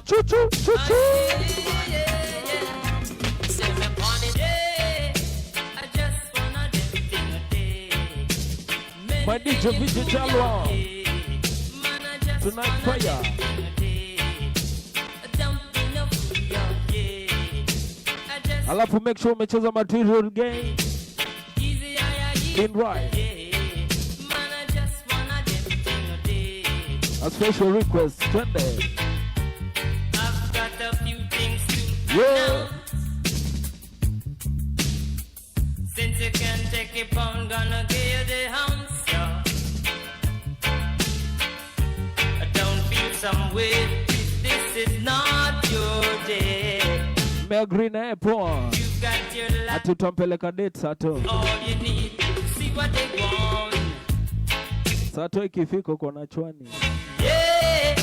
Choo. My DJ Vybz Chalwa. Tonight fire. Alafu make sure umecheza material game. In right. A special request. Twende. I've got a few things to Yeah. Since you can take it on, gonna give you the answer. Don't feel some way. This is not your day. Nimeagree naye poa. You've got your life, Atutampeleka date saa tu. all you need. See what they want. Saa tu ikifika uko na chwani. Yeah,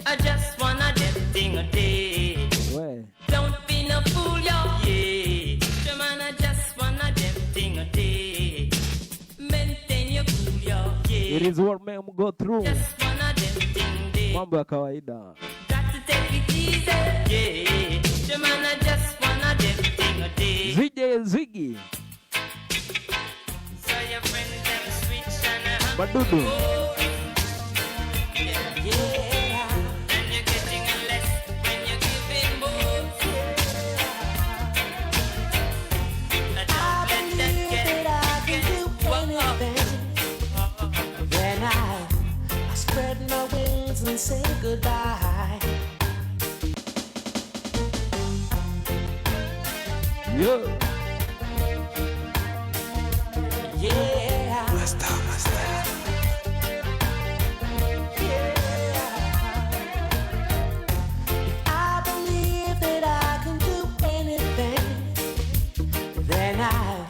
I just wanna get thing a day. We. Don't be no fool, yo. Yeah, the man, I just wanna get thing a day. Maintain your cool, yo. It Yeah, is what men go through. just wanna get thing day. Mambo ya kawaida. Got to take it easy. Yeah, the man, I just wanna get thing a day. Ziggy. So your friend them switch and Badudu. yeah. And you're getting less when you're giving more. Don't let that get Then I spread my wings and say goodbye. Yeah. Yeah. I believe that I can do anything. Then I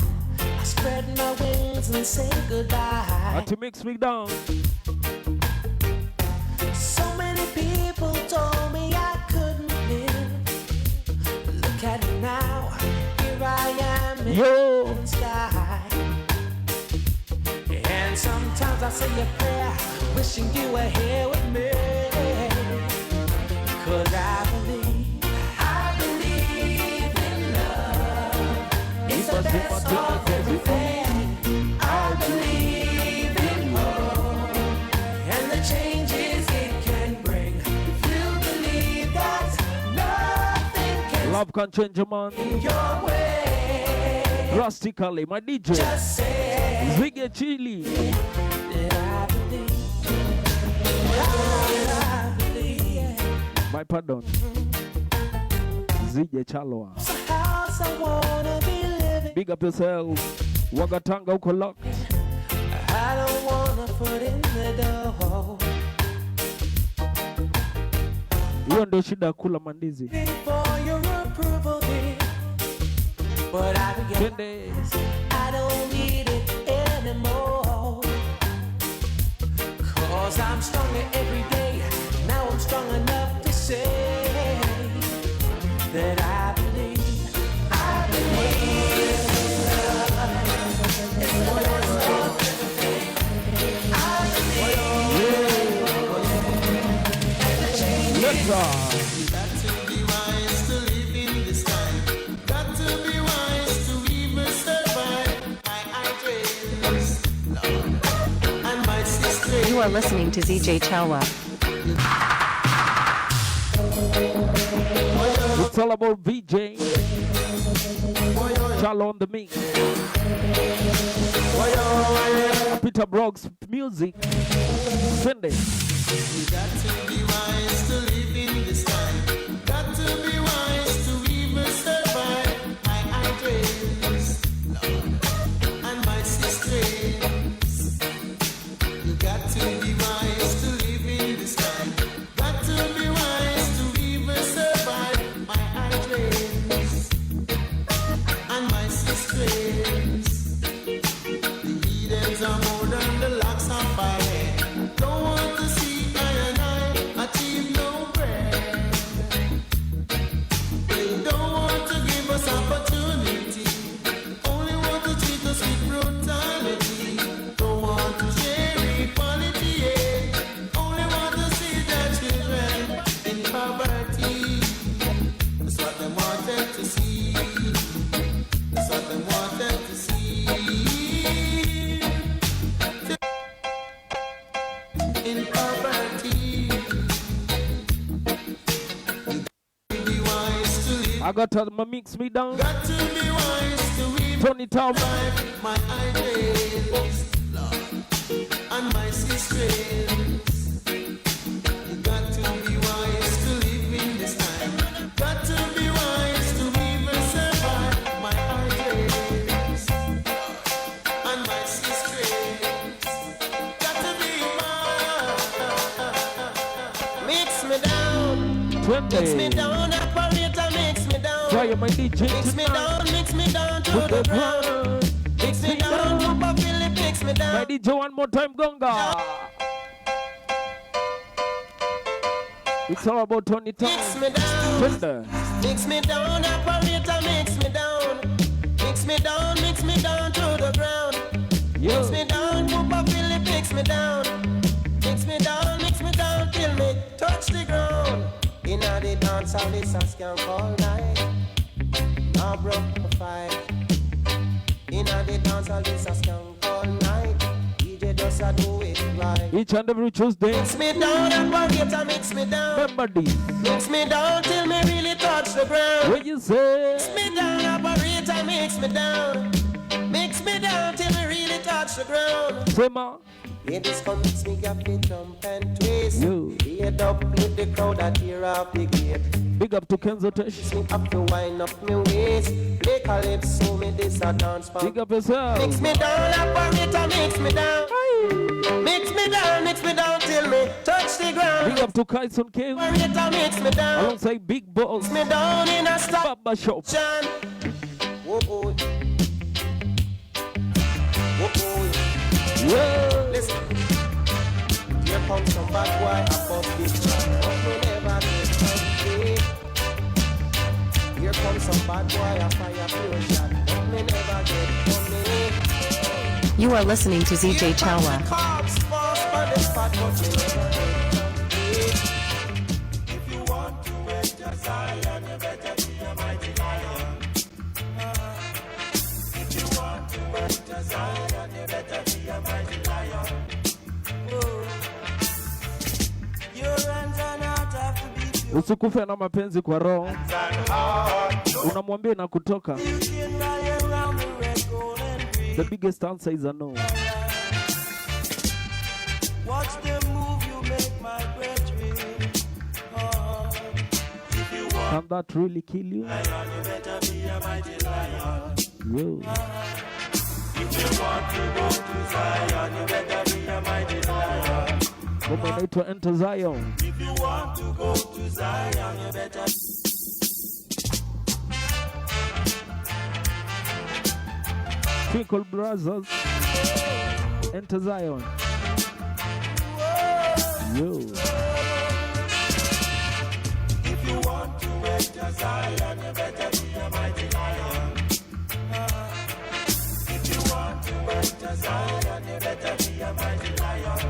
spread my wings and say goodbye. Had to mix me down. So many people told me I couldn't live. Look at me now, here I am in Yo. the sky. And sometimes I say a prayer, wishing you were here with me. 'Cause I believe in love. It's the best of everything. I believe in hope and the changes it can bring. If you believe that nothing can Love can change a man stand your way, drastically. My DJ. just say Ziggy Chili. that I believe. I believe. My pardon. Ziggy Chalwa. It's a house I wanna be living. Big up yourself. Wagatanga uko lock. I don't wanna put in the door. Hiyo ndio shida ya kula mandizi. For your approval, dear. But I Twende. realize I don't need it anymore. 'Cause I'm stronger every day. Now I'm strong enough to say that I believe. I believe in love. It's the best of everything. I believe. And the change Let's go. Got to be wise to live in this time. Got to be wise to even survive. My dreams, Lord, and my sister. You are listening to ZJ Chalwa. It's all about VJ. Chalo on the mix. Peter Broggs music. Twende. Got to be wise to live in this time. Got to be wise to even survive. My dreams, Lord, and my sisters. You got to be wise to live in this time. Got to be wise to even survive. My dreams and my sisters. The Edens are more than the locks of my head. Don't want to see I and I achieve no bread. They don't want to give us opportunity. Only want to treat us with brutality. Don't want to share equality, yeah. Only want to see their children in poverty. That's what they wanted to see. That's what they wanted to see. In poverty, be wise to live. I got to mix me down. Got to be wise to live. Tony Town. My ideals, Lord, and my sisters. You got to be wise to live in this time. Got to be wise to even survive. My ideals, Lord, and my sisters. Got to be wise. Mix me down. Mix me Twende. down, operator, mix me down. fire, my DJ Mix me tonight. down, mix me down to the ground. Mix me down, Papa Philip, mix me My down. DJ one more time, Gonga. It's all about Tony Mix Time. me down, Tender. mix me down, operator, mix me down. Mix me down to the ground. Yo. Mix me down, Papa Philip, mix me down. Mix me down till me touch the ground. Inna the dance, all this a skank all night. Now broke the fight. Inna the dance, all this a skank all night. DJ does a do it right. Each and every Tuesday. Mix me down, operator, mix me down. Remember this. Mix me down till me really touch the ground. What you say? Mix me down, operator, mix me down. Mix me down till me really touch the ground. Sema. Ladies come mix me up, me jump and twist. Yo. Head up with the crowd that tear off the gate. Big up to Kenzo Tesh. Mix me up to wind up me waist. Make a lips so me this a dance for. Big up yourself. Mix me down, operator, mix me down. Mix me down till me touch the ground. Big up to Kyson Cave. Operator, mix me down. Alongside Big Boss. Mix me down in a stop. Baba Shop. Whoa, oh. Whoa, oh. Yeah. Listen, here comes some bad boy above this track, but we never get something. Here comes some bad boy a fire pure shot, but we never get money. You are listening to ZJ Here comes the Chalwa. cops, boss for the spot, but we never get something. If you want to enter Zion, you better be a mighty lion. If you want to enter Zion, you better be a mighty lion. Your hands are not have to be pure. Usikufe na mapenzi kwa roho. Unamwambia na kutoka. You can rally around the red, gold and green. The biggest answer is a no. Watch them move, you make my breath ring. If you want Can that really kill you? lion, you better be a mighty lion. Yo. If you want to go to Zion, you better be a mighty lion. Ngoma inaitwa Enter Zion. If you want to go to Zion, you better. Twinkle Brothers. Enter Zion. Yo. If you want to enter Zion, you better be a mighty lion. If you want to enter Zion, you better be a mighty lion.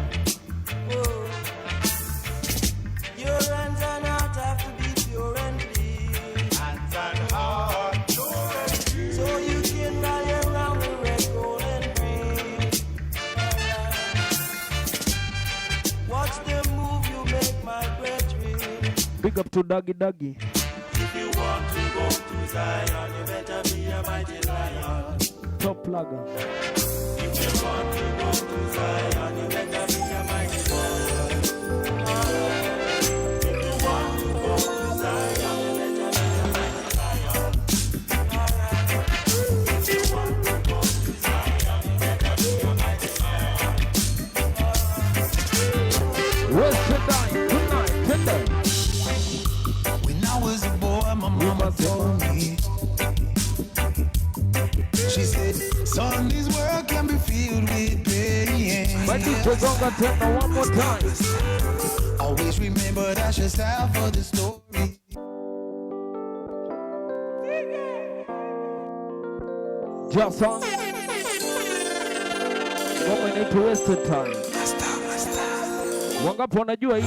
Your hands are not have to be pure and clean. Hands and heart, pure and clean. So you can rally around the red, gold and green. Watch them move, you make my breath ring. Big up to Daggy Daggy. If you want to go to Zion, you better be a mighty lion. Top plugger. If you want to go to Zion, you better be a mighty lion. If you want to go to Zion, you better be a mighty lion. If you want to go to Zion, you better be a mighty lion. Where's the night? Tonight, tender. When I was a boy, my mama told me. She said, son, this world can be filled with pain. My DJ Gonga tender one more time. Always remember that's your style for the story. Jason. Ngoma inaitwa Wasted Time. Wangapi wanajua hii?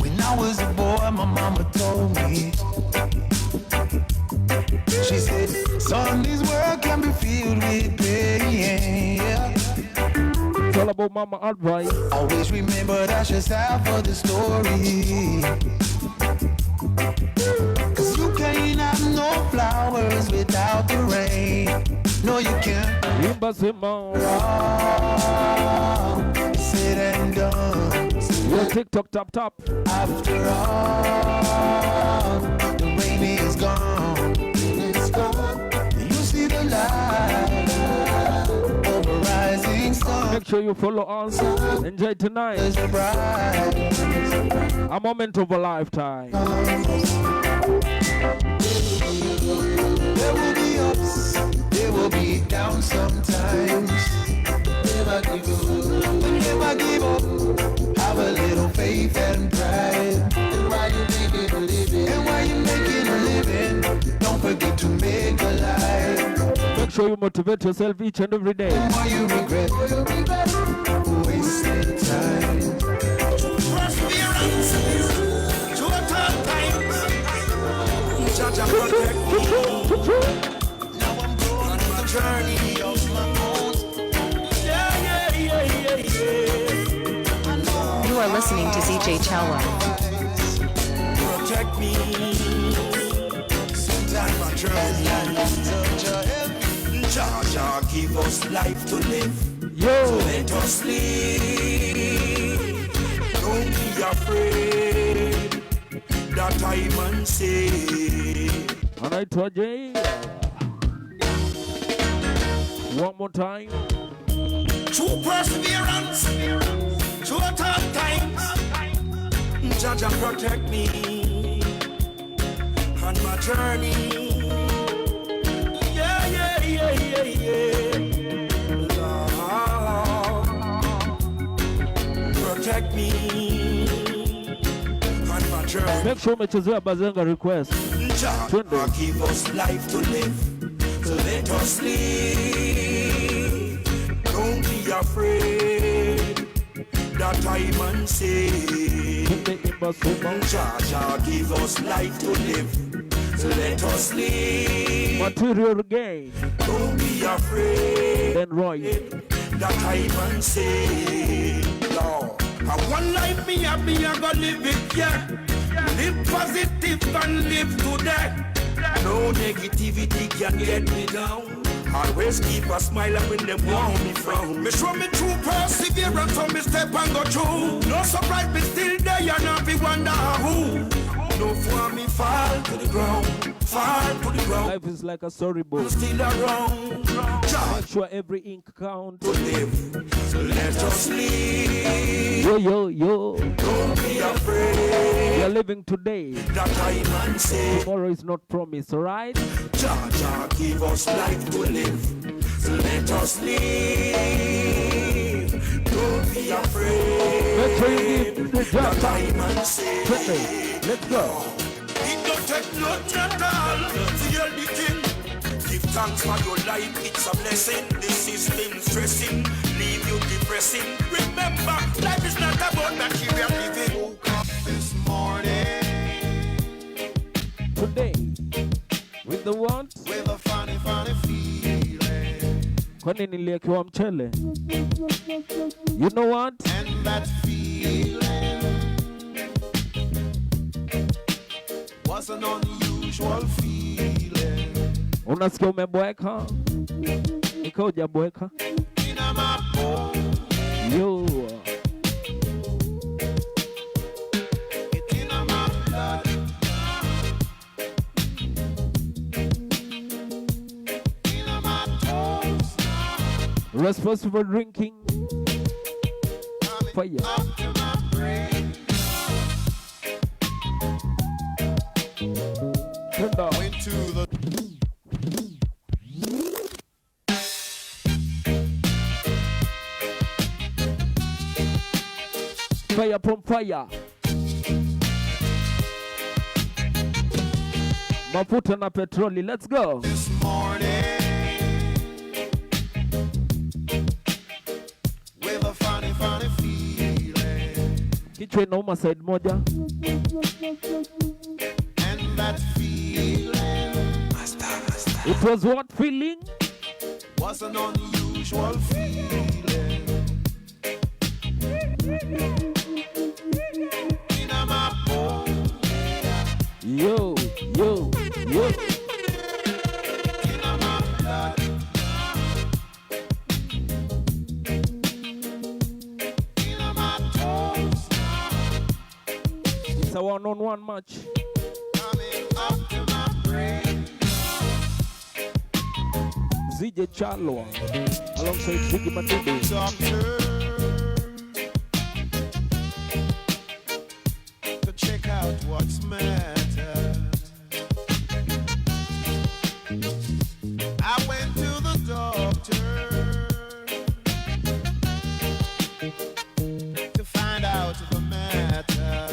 When I was a boy, my mama told me. She said, son, this world can be filled with pain. Yeah. It's all about mama advice. Always remember that's your style for the story. Cause you can't have no flowers without the rain. No, you can't. Imba sema. Said and done. Yo, TikTok tap. After all, the rain is gone. It's gone. You see the sure you follow us. Enjoy tonight. A moment of a lifetime. There will be ups, there will be downs sometimes. Never give up, never give up. Have a little faith and pride. And while you're making a living, don't forget to make a life. Make sure you motivate yourself each and every day. Why you regret, wasting time. Perseverance, short times. Judge and protect me. Now I'm going on my journey of my own. Yeah. You are listening to ZJ Chalwa. Protect me. Sometimes my journey. Jah give us life to live. Yo. So let us live. Don't be afraid. That time and say. And I told you. One more time. True perseverance. True tough times. Judge and protect me on my journey. Yeah. Lord, protect me on my journey. Make sure umechezea Bazenga request. Jah give us life to live, so let us live. Don't be afraid. That time and say. Jah give us life to live, so let us live. Material gain. Don't be afraid. Then Roy. That time and say, Lord, and one life me happy, I gonna live it, yeah. Live positive and live today. No negativity can get me down. Always keep a smile up when them want me frown. Me show me true perseverance, so me step and go through. No surprise, me still there, you not be wonder who. No for me fall to the ground, fall to the ground. Life is like a storybook. Still around. Make sure every ink counts. To live, so let us live. Yo. Don't be afraid. We are living today. That time and say. Tomorrow is not promised, alright? Jah give us life to live, so let us live. Don't be afraid. Make sure you give the That job. time and say. Let's go. It don't take nothing at all to hear the king. Give thanks for your life, it's a blessing. This is been stressing, leave you depressing. Remember, life is not about material living. Woke up this morning Today, with the want, with a funny feeling. kwa nini niliwekewa mchele? You know what? And that feeling was an unusual feeling. Unasikia umeboeka? Ikawa hujaboeka? In my bones, Yo. it's in my blood. In my toes, Responsible drinking. coming Fire. up to my brain. Turn down. Went to the Fire from fire. Mafuta na petroli. Let's go. this morning with a funny feeling. Kichwa inauma side moja. And that feeling It was what feeling? was an unusual feeling. In my bones, Yo. in my blood. In my toes, It's a one-on-one match. coming up to my brain. DJ Chalwa alongside Ziggy Matudu. Doctor, to check out what's matter. I went to the doctor to find out the matter.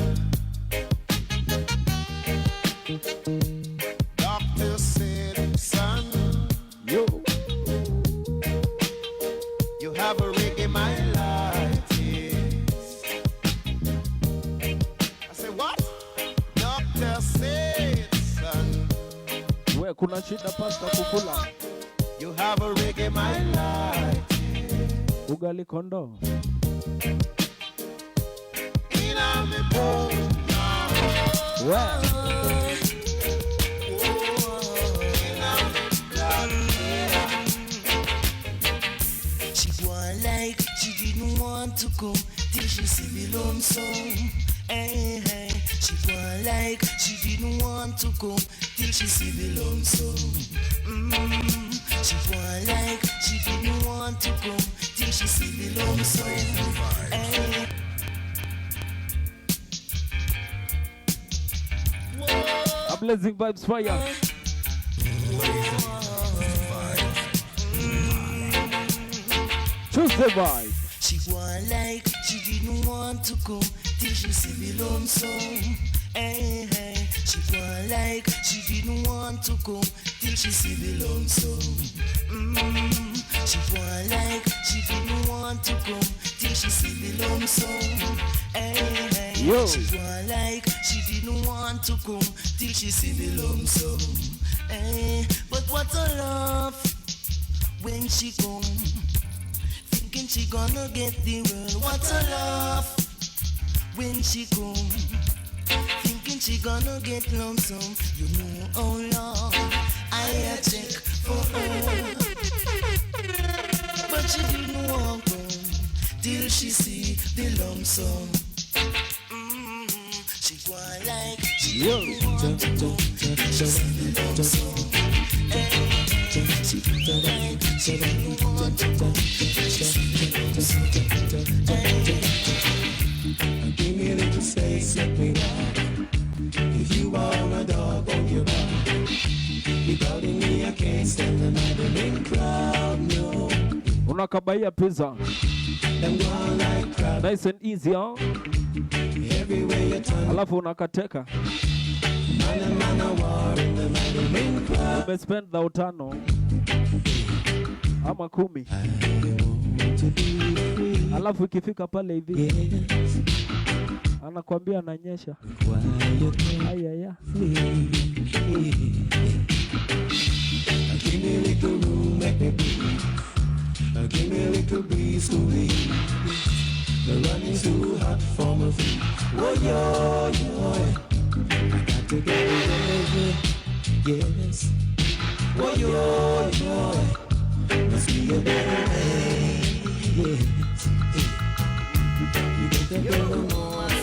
Doctor said, son, Yo, you have a reggae myelitis. I said, what? Doctor said, son, we kuna shida pasta kukula you have a reggae myelitis. ugali kondo. In on me bone now. Well, In on me blood. She go like she didn't want to come till she see me lonesome. Hey, hey. She go like she didn't want to come till she see me lonesome. She go like she didn't want to come till she see me lonesome. Hey. a blazing vibes fire. Choose the vibe. She go like she didn't want to come till she see me lonesome. Hey, hey. She go like she didn't want to come till she see me lonesome. She go like she didn't want to come till she see me lonesome. Hey, hey. Yo. She go like she didn't want to come till she see me lonesome. Hey, but what a love when she come. Thinking she gonna get the world. What a laugh when she come. Thinking she gonna get lonesome. You know how long I check for her, but she didn't want come till she see the lonesome. She go like she didn't want to come till she see the lonesome. She go like she didn't want to come till she see the lonesome. Give me a little space, let me walk. If you are a dog on your back, without me I can't stand another big crowd, no. Unakabaia pizza. Them gone like crowd Nice and easy, huh? everywhere you turn. Alafu unakateka. Man a war in the big crowd. Umespend the utano ama 10. To be free, Alafu ikifika pale hivi yes, anakwambia ananyesha. quiet Ayaya. Give me a little room, make me breathe. Give me a little breeze to breathe. The running's too hot for my feet. Oh, yo, yo. I got to get away, yes. Oh, yo, yo. Must be a better way, yes. You get up in the morning,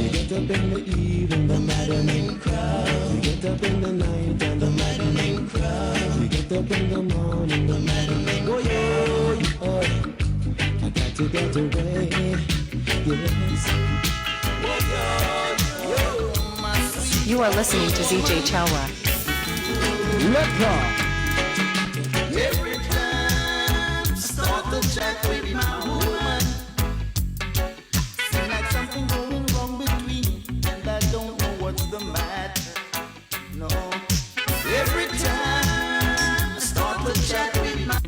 you get up in the evening, the maddening crowd. You get up in the night and the maddening crowd. You get up in the morning, the maddening. Oh, yo, yo. I got to get away, yes. Oh, yo, yo. You are listening to ZJ Chalwa. Let's go. Every time start to chat with my woman, seem like something going wrong between, and I don't know what's the matter. No, every time start to chat with my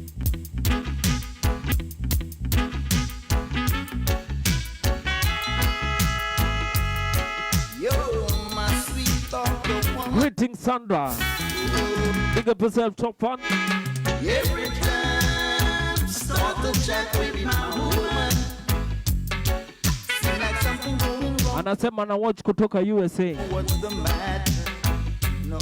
yo, my sweet doctor woman. Greetings, Sandra. Big up yourself, top fan. Every time start to chat with my woman, seem like something going wrong. Anasema na watch kutoka USA. What's the matter? No.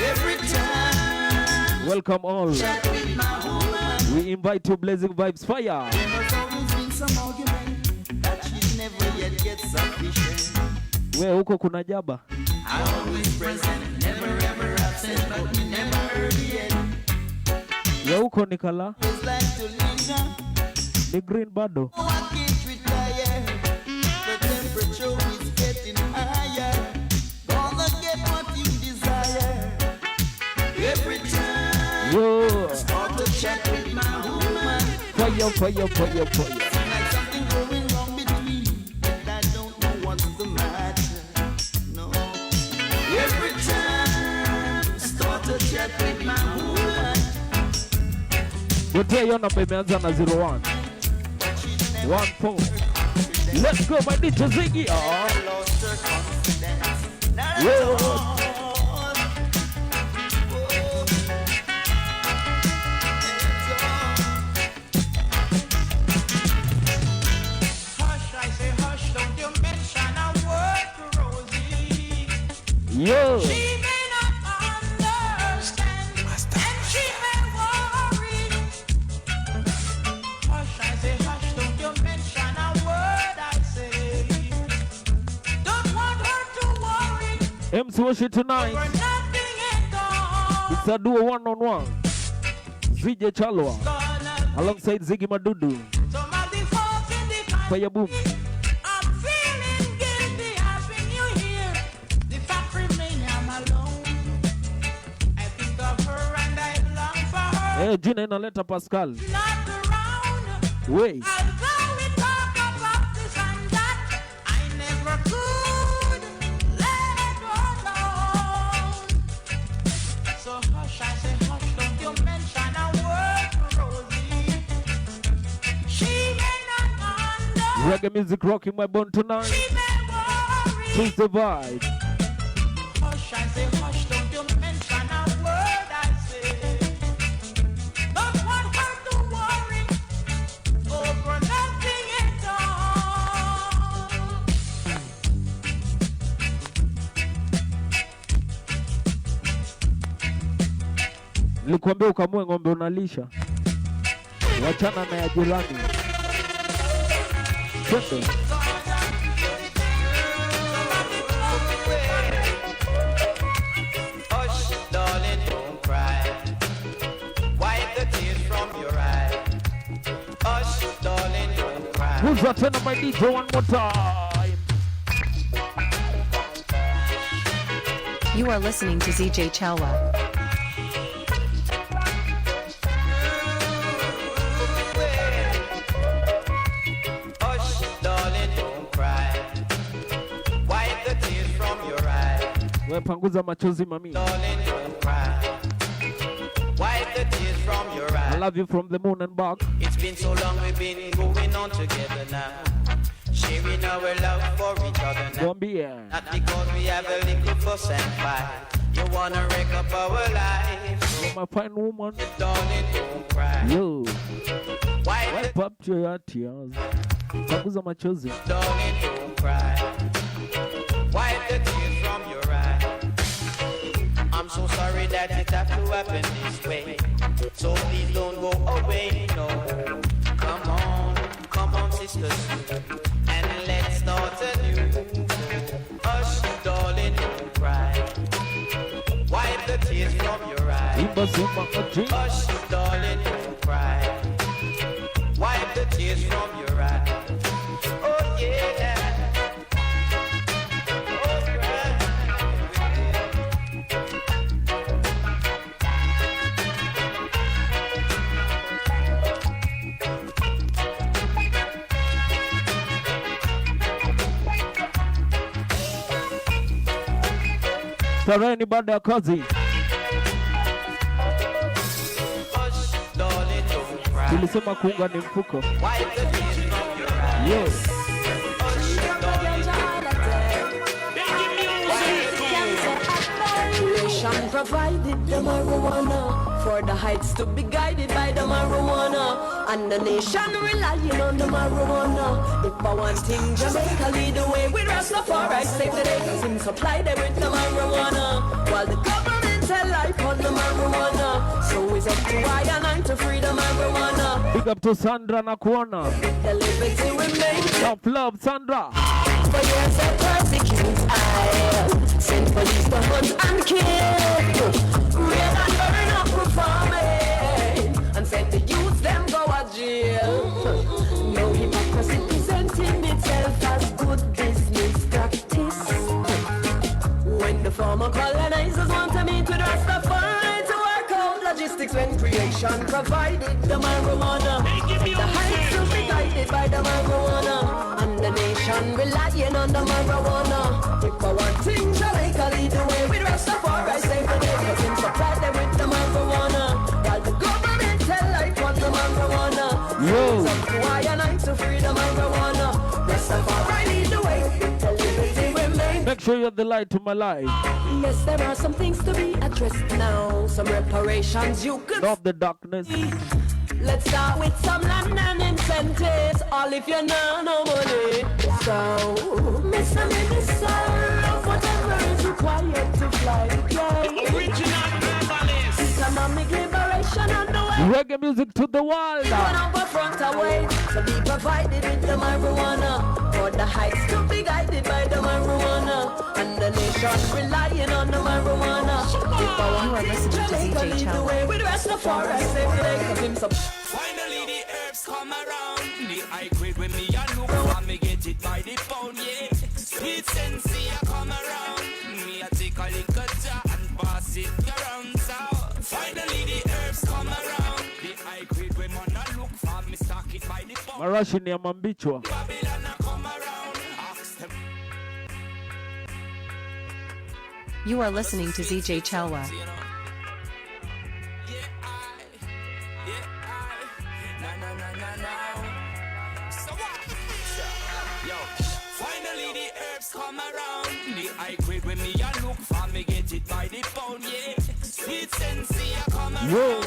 Every time Welcome all. chat with my woman, We invite you, Blazing Vibes Fire. there has always been some argument that she never yet gets sufficient. We huko kuna jaba. I always present, never ever absent, but we never heard yet. Mfuko ni kala. It's like to linger. Ni green bado. No, I can't retire. The temperature is getting higher. Gonna get what you desire. Every time Yo. start to chat with my woman. Fire, fire, fire, fire. Like something going wrong between, and I don't know what's the matter. No. Every time start to chat with my woman. Yote hiyo namba imeanza na 01. 14. Let's go my DJ Ziggy. I lost her confidence. Now Yo. Hush, I say hush, don't you mention a word to Rosie. Yo. She may not understand, and she may worry. Hush, I say hush, don't you mention a word, I say. Don't want her to worry MC Washie tonight. for nothing at all. It's a duo one-on-one. DJ Chalwa Gonna alongside Ziggy Madudu. some of the folks in the Fire boom. I'm feeling guilty having you here. The fact remains I'm alone. I think of her and I long for her. Jina inaleta Pascal. Not around. Wait. Although we talk about this and that, I never could let her alone. So hush, I say hush, don't you mention a word to Rosie. She may not understand. Reggae music rocking my bone tonight. She may worry. Choose the vibe. Hush, I say hush, don't you mention a word, I say. Don't want her to worry over nothing at all. Nilikwambia ukamue ng'ombe unalisha. Wachana na ya jirani. Twende. Hush, darling, don't cry. Wipe the tears from your eye. Hush, darling, don't cry. Who's that tena my DJ one more time? You are listening to ZJ Chalwa. Hush, darling, don't cry. Wipe the tears from your eye. We panguza machozi mami. Darling, don't cry. Wipe the tears from your I eye. love you from the moon and back. It's been so long we've been going on together now. Sharing our love for each other now. Mwambie. Not because we have a little fuss and fight. You wanna wreck up our lives. You're my fine woman. Darling, don't cry. Yo. Wipe Wipe the up your tears. Panguza machozi. darling, don't cry. Wipe the tears from your eye. I'm so sorry that it had to happen this way. So please don't go away, no. Come on, sisters, and let's start anew. Hush, darling, don't cry. Wipe the tears from your eye. Imba sema aje. Hush, darling, don't cry. Wipe the tears from your eye. Oh yeah. Oh, cry. Tarehe ni baada ya kazi. Hush, darling, don't cry. Tulisema kuunga ni mfuko. Wipe the tears from your eye. Yes. Hush, darling, Nation provided the marijuana for the heights to be guided by the marijuana, and the nation relying on the marijuana. If I want thing Jamaica lead the way with Rastafari, save the day, 'cause him supply them with the marijuana, while the government tell life on the marijuana. So it's up to I and I to free the marijuana. Big up to Sandra na kuona. The liberty remain. Top love Sandra. For years they persecute I send police to hunt and kill, raid and burn up for farming, and No colonizers want to meet with Rastafari to work out logistics when creation provided the marijuana. The heights will be guided by the marijuana, and the nation relying on the marijuana. If I want things, Jamaica lead the way with Rastafari save the day. Cause him supply them with the marijuana. While the government tell like what the marijuana. Yo. It's up to I and I to free the marijuana. Rastafari lead the way. The liberty remain. Make sure you're the light to my life. Yes, there are some things to be addressed now. Some reparations you could Not the darkness. Let's start with some land and incentives. All if you know no money. So, Mr. Minister, of whatever is required to fly the plane. Original verbalist. Economic liberation on the way. Reggae music to the world. One over front away to be provided with the marijuana. For the heights to be guided by the marijuana. And the nation relying on the marijuana. If I want You are listening to Jamaica ZJ lead the Chalwa. way with Rastafari every day. Cause him some Finally the herbs come around. The high grade when me a look and me get it by the pound, yeah. Sweet sensei a come around. Me a take a little jar and pass it around. So finally the herbs come around. The high grade when man a look for me stock it by the pound. Marashi ni ya mambichwa. Babylon a come around. Ask them. You are listening to ZJ Chalwa. Finally the herbs come around. The high grade when me a look for me get it by the pound, yeah. Sweet sensei a come around. Yo.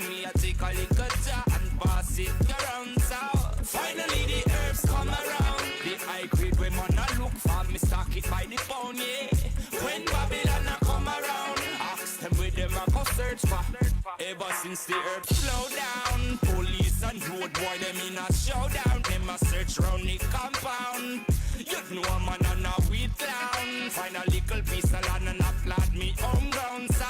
Me a take a little jar and pass it around. So finally the herbs come around. The high grade when man a look for me stock it by the pound, yeah. When Babylon a come around, ask them where them a go search for. Ever since the herbs slow down, police and road boy them in a showdown. Them a search round the compound. You know a man and a weed clown. Find a little piece of land and applaud me home ground. So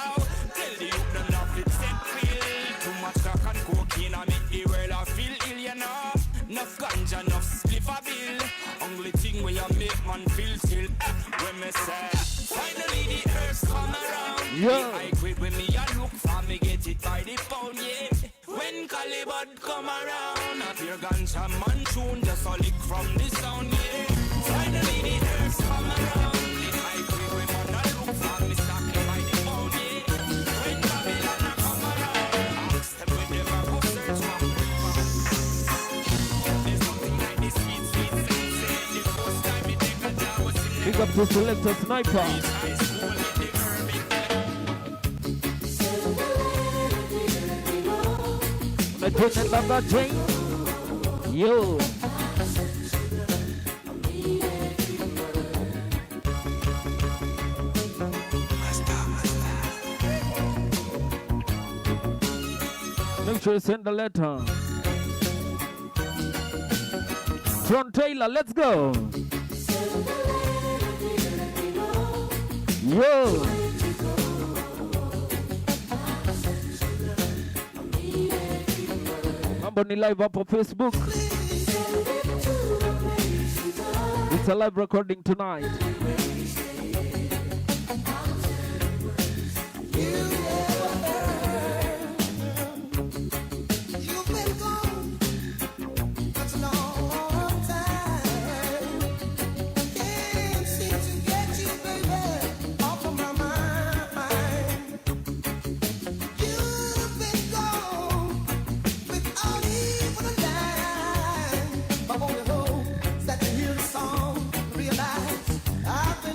tell the youth them not it set real. Too much crack and cocaine and make the world a feel ill, you know. Enough ganja, enough spliff a bill. Only thing where you make man feel still. When me say finally the herbs come around. Yeah. I quit when me a look for me get it by the pound, yeah. When Calibut come around, a pure ganja man tune just a lick from the sound, yeah. Finally the herbs come around. The I quit when man a look for me stock it by the pound, yeah. When Babylon a come around, ask them where them a go search for. There's something like this sweet, sweet sensei. The first time me take a jar was in Big up to Selector Sniper. high school with the herb. I put it on that train. Yo. Make sure you send the letter. Tron Taylor, let's go. Yo. Mambo ni live up on Facebook. It's a live recording tonight. You've been gone such a long time. Can't seem to get you, baby, off of my mind. You've been gone without even a dime. My only hope is that you hear the song, realize I've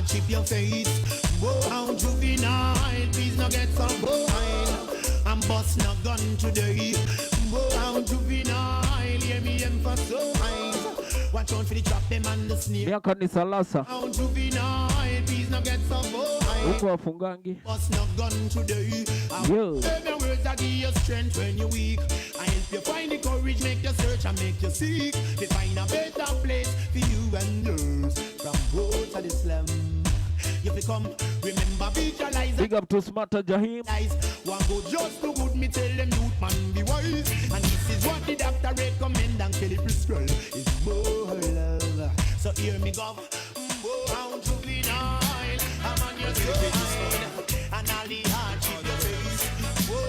chip your face. Whoa, how juvenile, please no get some boil. I'm busting a gun today. Whoa, how juvenile, hear me emphasize. Watch out for the trap, them and the snare. Miaka ni salasa. How juvenile, please no get some boil. Huko wafungangi. Busting a gun today. Yo. Every words I give you strength when you're weak. I help you find the courage, make you search and make you seek. To find a better place for you and yours. From both of the slum. You become, remember, visualize. Big up to Smarter Jahim. One go just too good, me tell them youth man be wise. And this is what the doctor recommend and Kelly prescribe. It's more love. So hear me go. How juvenile, I'm on your side. And all the hard keep your face.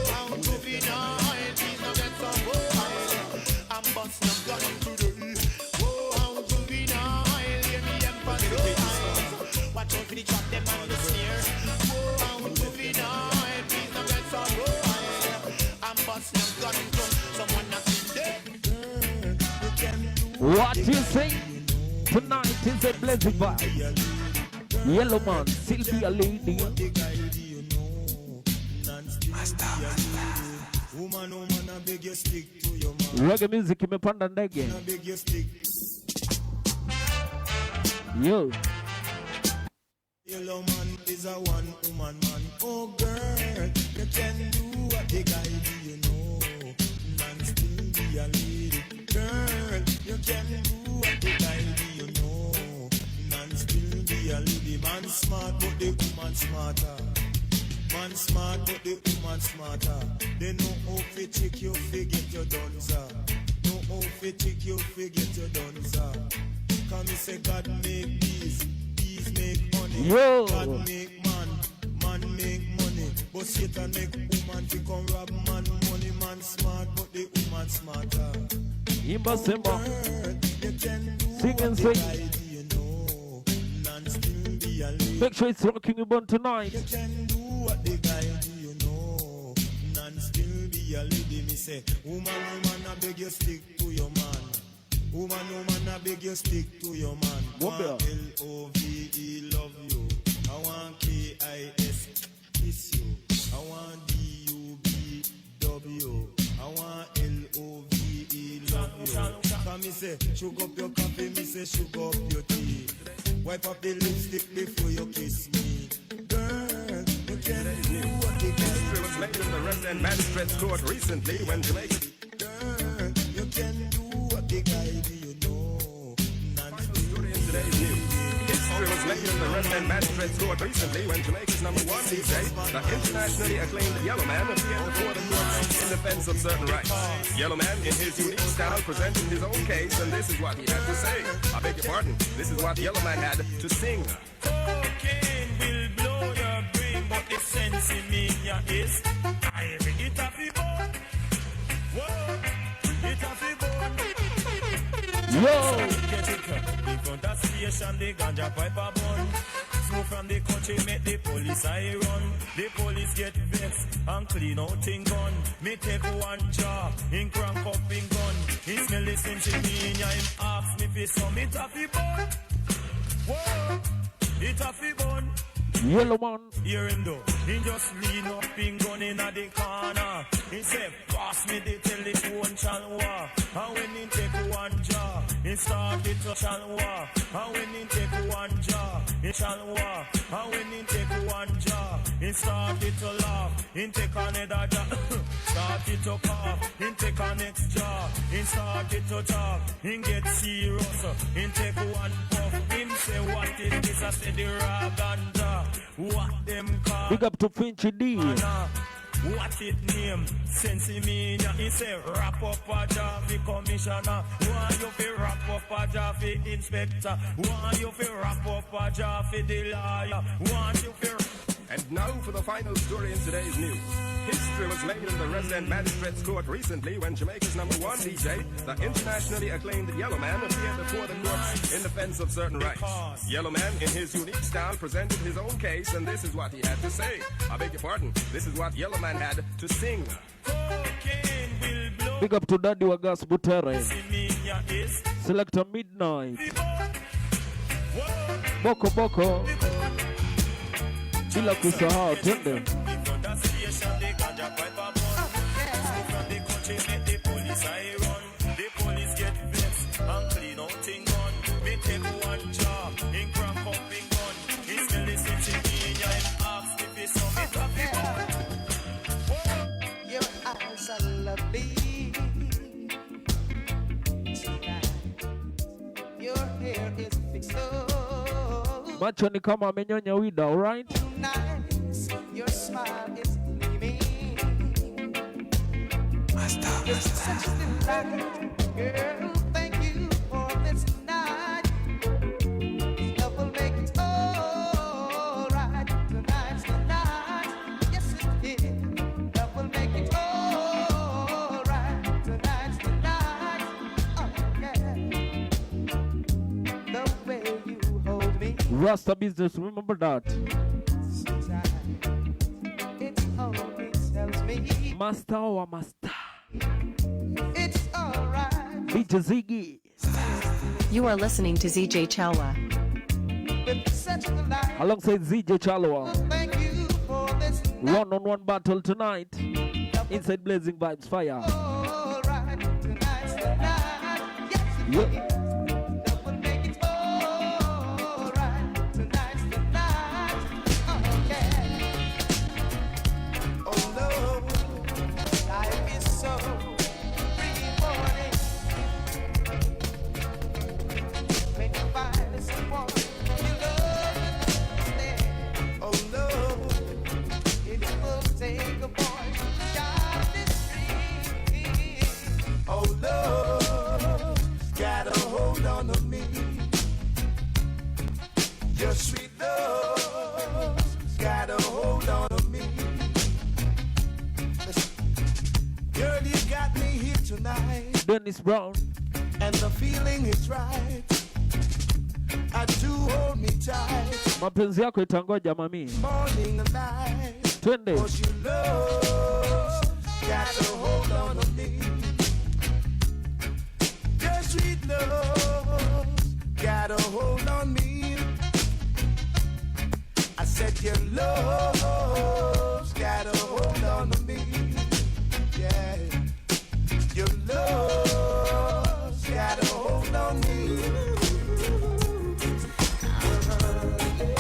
How juvenile, please no get some boy. I'm busting up gun today. How juvenile, hear me emphasize. Watch out for the trap, them and the snare. How juvenile, please no get some boy. I'm busting up gun to someone that's in there. What you say? Tonight is a blessed vibe. Yellow man, Sylvia lady. Reggae music imepanda ndege. Yo. Yellow man is a one woman man. Oh girl, you can do what the guy do, you know. Man still be a lady. Girl, you can do what the guy do, you know. Man still be a lady. Man smart but the woman smarter. Man smart but the woman smarter. They know how to take you, forget your donza. Know how to take you, forget your donza. Come me say God make these make money. Yo. God make man make money. But Satan make woman to come rob man money. Man smart but the woman smarter. Imba Simba. Sing and sing. Make sure it's rocking you born tonight. You can do what the guy do, you know. None still be a lady, me say. Woman, I beg you stick to your man. Woman, I beg you stick to your man. What L-O-V-E, love you. I want K-I-S, kiss you. I want D-U-B-W. I want L-O-V-E, love you. Come me say, sugar up your coffee, me say, sugar up your tea. Wipe up the lipstick before you kiss me. Girl, you can do what the History was made in the Rest End Magistrates Court recently when Jamaica. Girl, you can do what the guy do, you know. Story in today's news. History was made in the Rest End Magistrates Court recently when Jamaica's #1 DJ, the internationally acclaimed Yellow Man, appeared before the court in defense of certain rights. Yellow Man, in his unique style, presented his own case, and this is what he had to say. I beg your pardon. This is what Yellow Man had to sing. Cocaine will blow your brain, but the sense in me is I will it a fi bone. Whoa, it a fi bone. Yo. Get it up. The front of station, the ganja pipe a bun. Smoke from the country make the police I run. The police get vexed and clean out in gun. Me take one jaw, in crank up in gun. He smell the same to me, and him ask me fi some it a fi bone. Whoa, it a fi bone. Yellow man. Hear him though. He just lean up in gun in the corner. He say, pass me the telephone, Chalwa. And when he take one jaw, he started to Chalwa. And when he take one jaw, he Chalwa. And when he take one jaw, he started to laugh. He take another jaw, started to cough. He take a next jaw, he started to talk. He get serious, he take one puff. Him say, what is this? I said, the raw ganja. What them call? Big up to Finchy D. What it name? Sense me, he say wrap up a job for commissioner. Want you fi wrap up a job for inspector. Want you fi wrap up a job for the lawyer. Want you fi. And now for the final story in today's news. History was made in the Rest End Magistrates Court recently when Jamaica's #1 DJ, the internationally acclaimed Yellow Man, appeared before the courts in defense of certain rights. Yellow Man, in his unique style, presented his own case, and this is what he had to say. I beg your pardon. This is what Yellow Man had to sing. Big up to Daddy Wagas Butere. Selector Midnight. Boko Boko. Bila kusahau twende. Your eyes are lovely tonight. Your hair is fixed so Macho ni kama amenyonya wida, alright? nice. Your smile is gleaming. You're such a delight, girl. Thank you for this night. Love will make it all right. Tonight's the night. Yes, it is. Love will make it all right. Tonight's the night. Oh, yeah. The way you hold me. Rasta business, remember that. It only tells me Master or master. it's alright. DJ Ziggy. You are listening to ZJ Chalwa. With such a delight. Alongside ZJ Chalwa. Thank you for this One-on-one battle tonight. Inside Blazing Vibes Fire. alright. Tonight's the night. Yes, it Yeah. is. Love will make it alright. Tonight's the night. Oh, yeah. Oh, no. Life is so rewarding. When you find someone you love and understand. Oh, no. It will take a boy to stop this dream. Oh, love, got a hold on to me. Your sweet love, got a hold on to me. Girl, you got me here tonight, Dennis Brown. and the feeling is right. I do hold me tight, Mapenzi yako itangoja mami. morning and night. Twende. Cause your love got a hold on to me. Your sweet love got a hold on me. I said your love got a hold on to me. Yeah. Your love got a hold on me.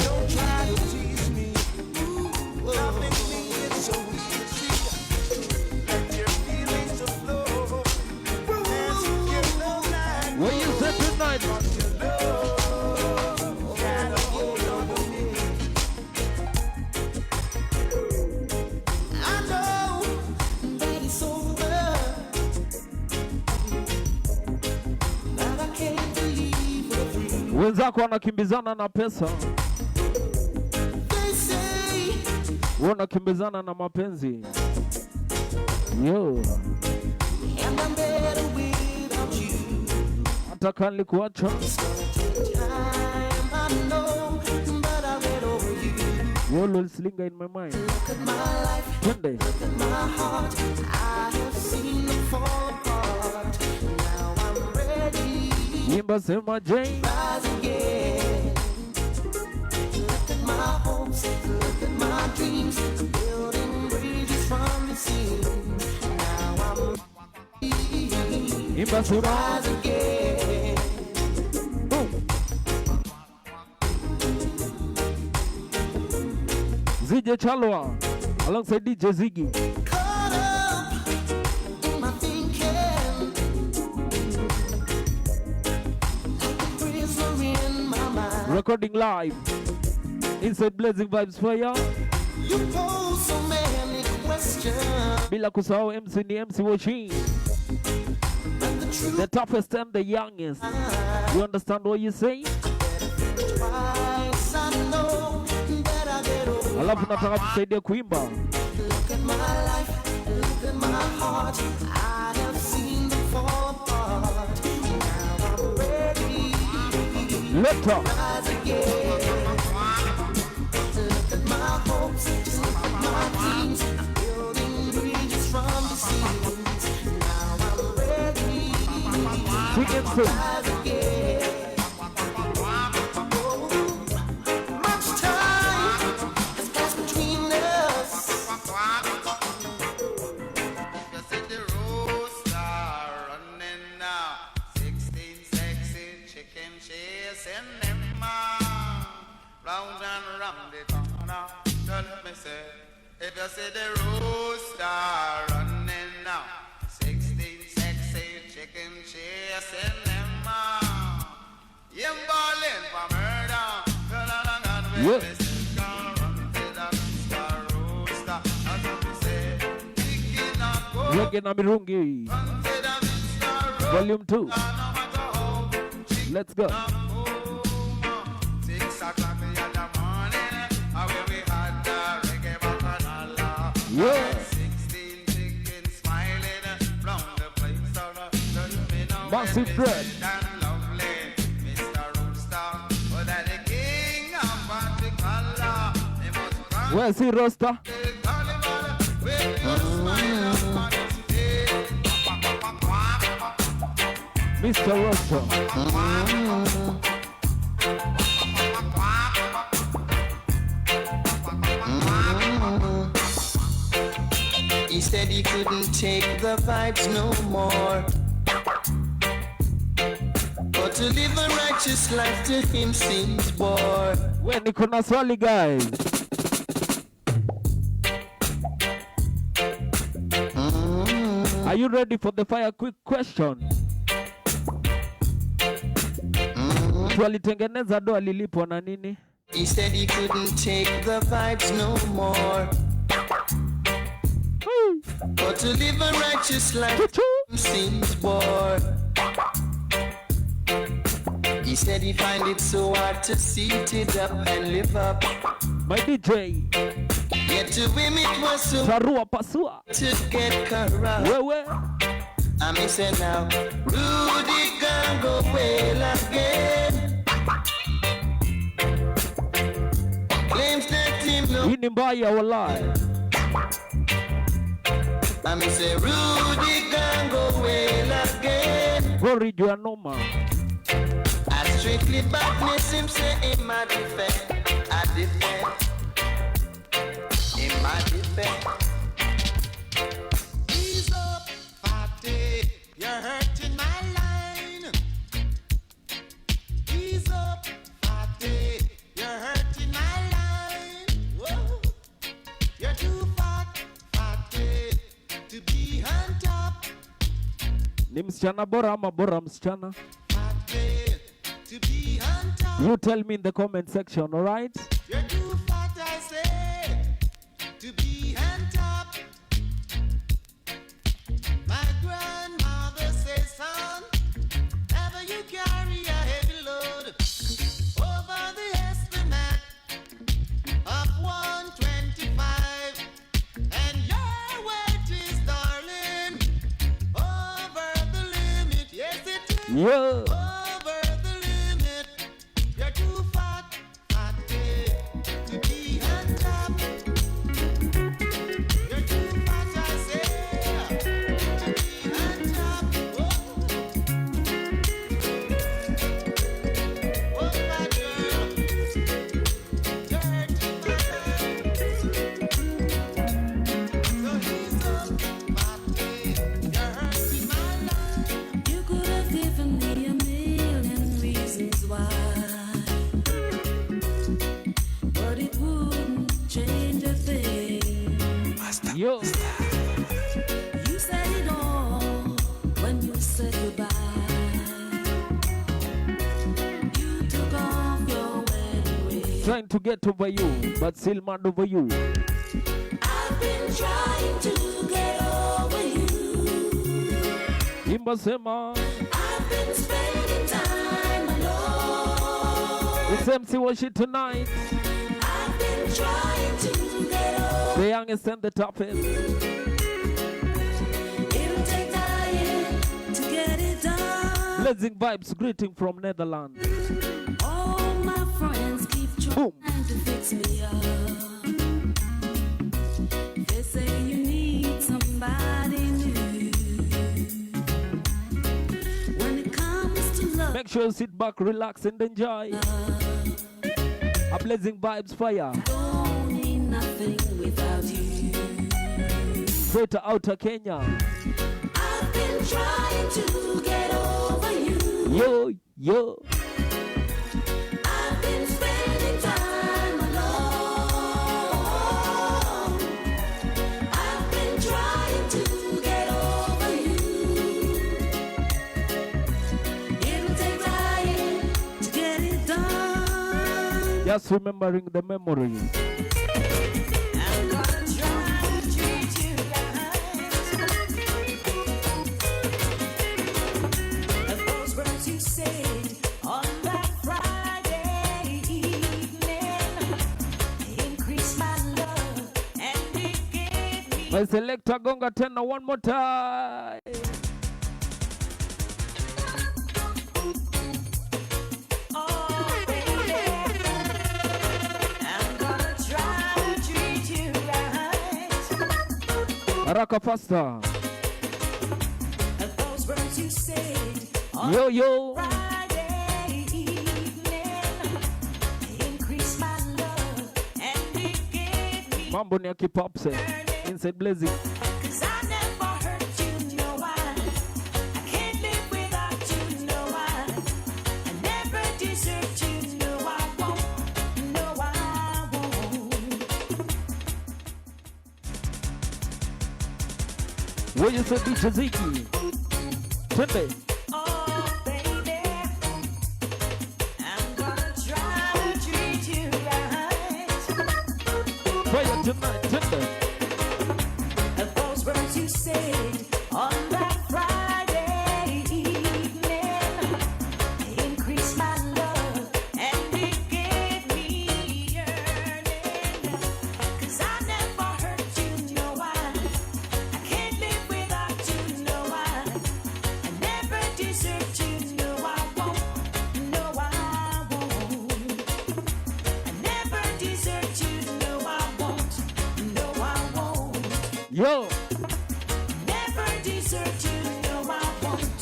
Don't try to tease me. Loving me is so easy. Let your feelings flow. Dance with your love like What you said tonight? your love got a hold on me. I know that it's over, but I can't believe we're through. Wenzako wanakimbizana na pesa. They say Wanakimbizana na mapenzi. Yo. and I'm better without you. Hata kama nilikuacha. It's gonna take time, I know, but I read over you. You always linger in my mind. Look at my life, Twende. look at my heart. I have seen them fall apart. Now I'm ready, Imba sema Jane. rise again. Look at my hopes, look at my dreams, building bridges from the sea. Now I'm ready, Imba sema. rise again. ZJ Chalwa. Alongside DJ Ziggy. Caught up in my thinking, like a prisoner in my mind. Recording live. Inside Blazing Vibes Fire. You pose so many questions, Bila kusahau MC ni MC Washie. but the truth The toughest and the youngest. You understand what you say? twice I know that I get over. Alafu nataka tusaidia kuimba. Look at my life, look at my heart. I have seen them fall apart. Now I'm ready, Later. rise again. Look at my hopes, just look at my dreams, building bridges from the seas. Now I'm ready, Sing and sing. rise again. Oh, much time has chasing them round and round the corner. So let me say, if you see the rooster running now, 16 sexy chicken chasing them him balling for murder. Yeah. Reggae na Mirungi. Volume 2. Let's go. 6 o'clock in the morning, where we had the reggae bacchanal. Yeah. 16 chickens smiling from the place of the Massive bread. and lovely Mr. Rooster, but that the king of Bacchanal, he must run Where's he, Roster? the carnival with your smile upon his face. Mr. Roster. He said he couldn't take the vibes no more, but to live a righteous life to him seems bore. When you couldn't swallow, guys. Are you ready for the fire quick question? Walitengeneza doa lilipo na nini? He said he couldn't take the vibes no more, but to live a righteous life seems bored. He said he find it so hard to seat it up and live up. My DJ. Yet to him it was so Sarua pasua to get corrupt. Wewe. I may say now, Rudy can go well again. Claims that him no. Hii ni mbaya walai. I may say Rudy can go well again. Gori jua noma. I strictly badness him say in my defense. I defend. In my defense. Ease up, fatty, you're hurting my line. Ease up, fatty, you're hurting my line. Whoa. You're too fat, fatty, to be on top. Ni msichana bora ama bora msichana? Fatty, to be on top. You tell me in the comment section, alright? You're too fat, I say, to be on top. My grandmother says, son, never you carry a heavy load over the estimate of 125. And your weight is, darling, over the limit. Yes, it is. Yeah. Over the limit. You're too fat, fatty, to be on top. You're too fat, I say, to be on top. Oh, fat girl, you're hurting my life. So he's up, fatty, you're hurting my life. You could have given me a million reasons why, but it wouldn't change a thing. Yo. You said it all when you said goodbye. You took off your wedding ring. Trying to get over you, but still mad over you. I've been trying to get over you. Imba sema. I've been spending time alone. It's MC Washie tonight. I've been trying to get over. The youngest and the toughest. It'll take time to get it done. Blazing Vybz greeting from Netherlands. All my friends keep Boom. trying to fix me up. They say you need somebody new. When it comes to love, Make sure you sit back, relax, and enjoy. A Blazing Vybz fire. don't need nothing without you. Straight to outer Kenya. I've been trying to get over you. Yo, yo. done. Just remembering the memory. I'm gonna try to treat you right. Those words you said on that Friday evening increased my love and it gave me. My selector gonga tena one more time. Oh, baby, I'm gonna try to treat you right. Haraka faster. Those words you said on Yo yo. Friday evening increased my love and it gave me. Mambo ni ya kipopse. Inside blazing. 'Cause I never hurt you, no I can't live without you, no I never desert you, no I won't, no I won't. What you say, DJ Ziggy? Sunday. Oh baby, I'm gonna try to treat you right. Fire tonight, Sunday. Those words you said on that Friday evening increased my love and it gave me yearning. 'Cause I never hurt you, no I can't live without you, no I never desert you, no I won't, no I won't. I never desert you, no I won't, no I won't. Yo. Never desert you, no I won't.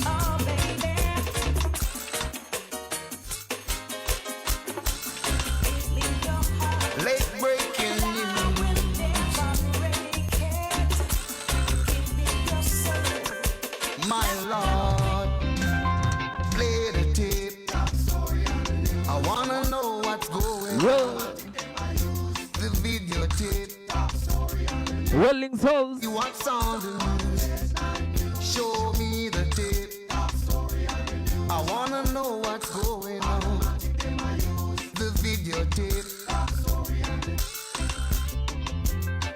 Oh baby, give me your heart. Late breaking I news. will never break it. Give me your soul. My Lord, play the tape. I wanna know what's going Yo. on. The videotape. Rolling souls. You want sound and news? Show me the tape. I wanna know what's going on. The videotape.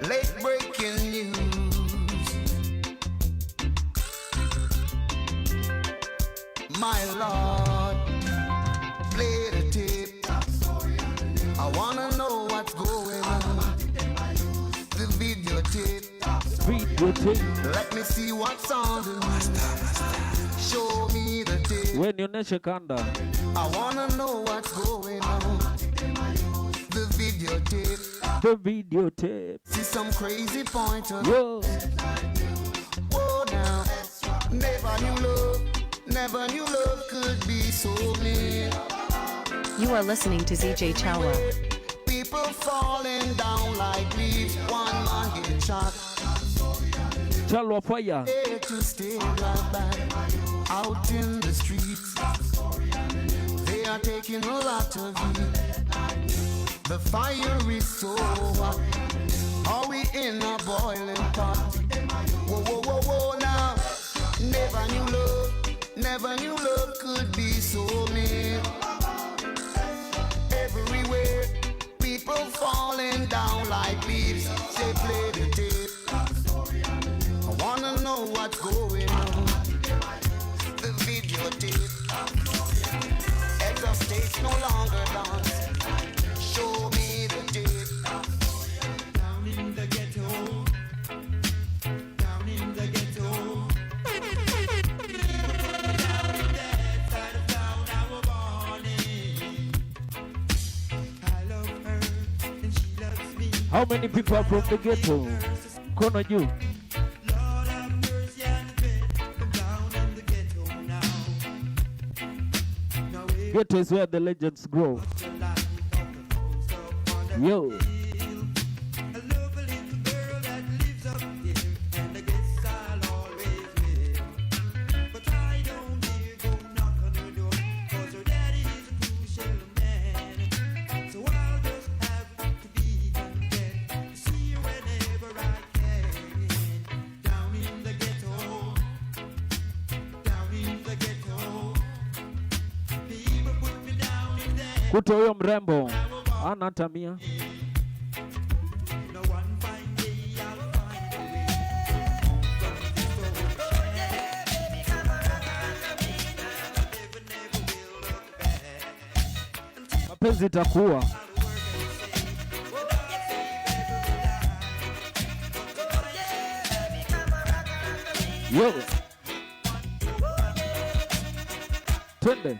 Late breaking news. My Lord, play the tape. I wanna know what's going on. The videotape. Videotape. Let me see what's on the news. Show me the tape. When you neshe kanda. I wanna know what's going on. The videotape. The videotape. See some crazy pointers. Yo. Whoa now. Never knew love could be so mean. You are listening to ZJ Chalwa. People falling down like leaves. One man get shot. Chalwa fire. There to stay right back out in the streets. They are taking a lot of heat. The fire is so hot. Are we in a boiling pot? Whoa, whoa, whoa, whoa now. Never knew love could be so mean. Everywhere, people falling down like leaves. They play the tape. I wanna know what's going on. The videotape. Extra states no longer dance. Show me the tape. Down in the ghetto. Down in the ghetto. How many people are from the ghetto? Kono you. Ghetto is where the legends grow. Yo. People put Kuto huyo mrembo ana tamia. Mapenzi itakuwa yo twende.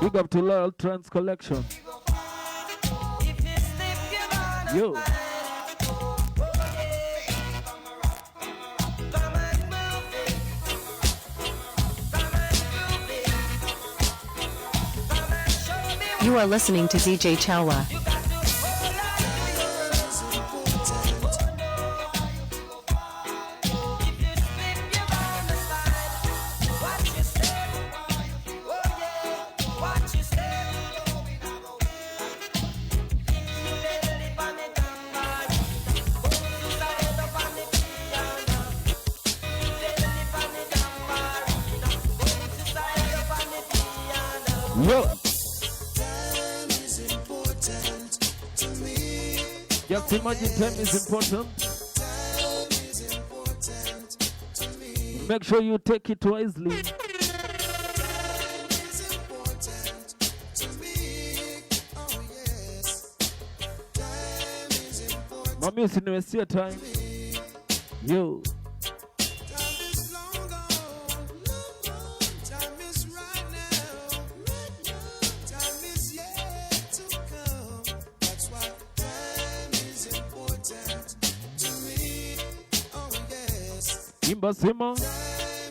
Big up to Loyal Trans Collection. Yo. You are listening to DJ Chalwa. Yo. Just imagine time is important. Make sure you take it wisely. Mami, usiniwestie time. Yo. Imbasima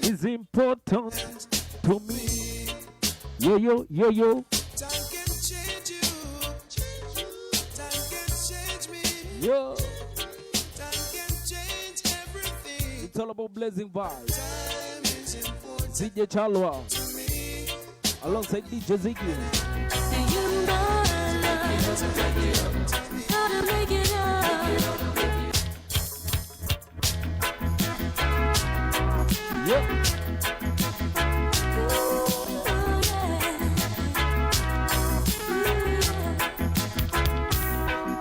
is important to me. Yo, yo, yo, yo. Time can change you. Time can change me. Yo. Time can change everything. It's all about blazing vibes. Time is important DJ Chalwa to me. alongside DJ Ziggy. Gotta make it up. Yeah.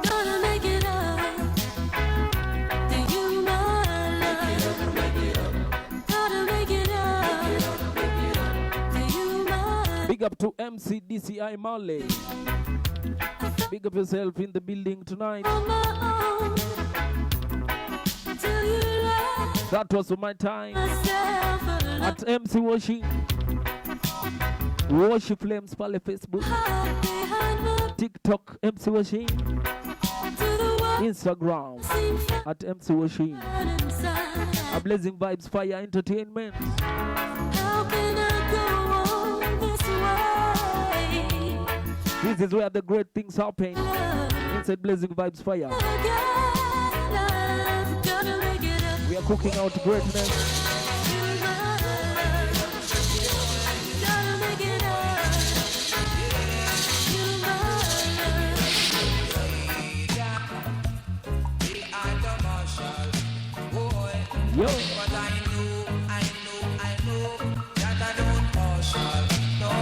Gotta make it up. Do you mind? Gotta make it up. Do you mind? Big up to MCDCI Marley. Big up yourself in the building tonight. On my own. Till you left That was my time myself alone. at MC Washie. Washie Flames pale Facebook, Hide behind my TikTok MC Washie, to the world. Instagram Seem fine at MC Washie. inside. A Blazing Vibes Fire Entertainment. How can I go on this way? This is where the great things happen. Love, Inside Blazing Vibes Fire. love, gotta make it up. We are cooking out greatness. Gotta make it up. Yo. But I know that I don't partial, no.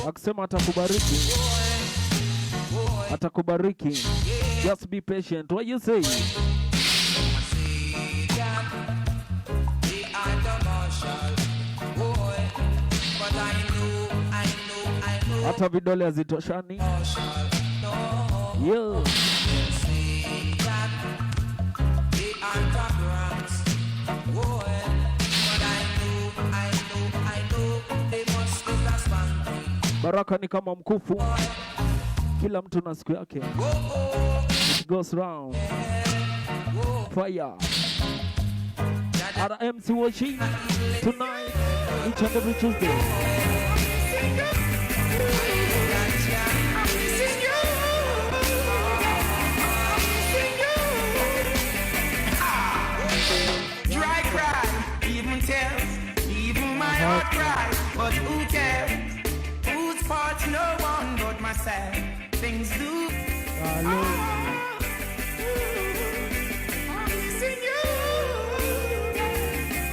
Akisema atakubariki. Atakubariki. Just be patient. What you say? Hata vidole hazitoshani. Yo. Baraka ni kama mkufu, kila mtu na siku yake. It goes round. Fire. RMC Washie tonight, each and every Tuesday. Dry cry, even tears, even my heart cries. But who cares? Whose fault? No one but myself. Things do. I'm missing you.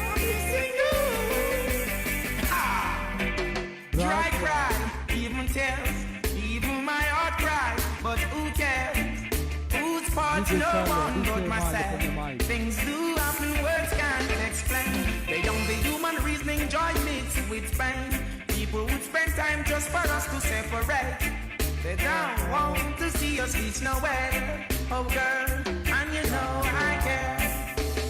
I'm missing you. Dry cry, even tears, even my heart cries. But who cares? Whose fault? No one but myself. Things do happen, words can't explain. They don't be human reasoning, joy mixed with pain. People would spend time just for us to separate. They don't want to see us reach nowhere. Oh girl, and you know I care.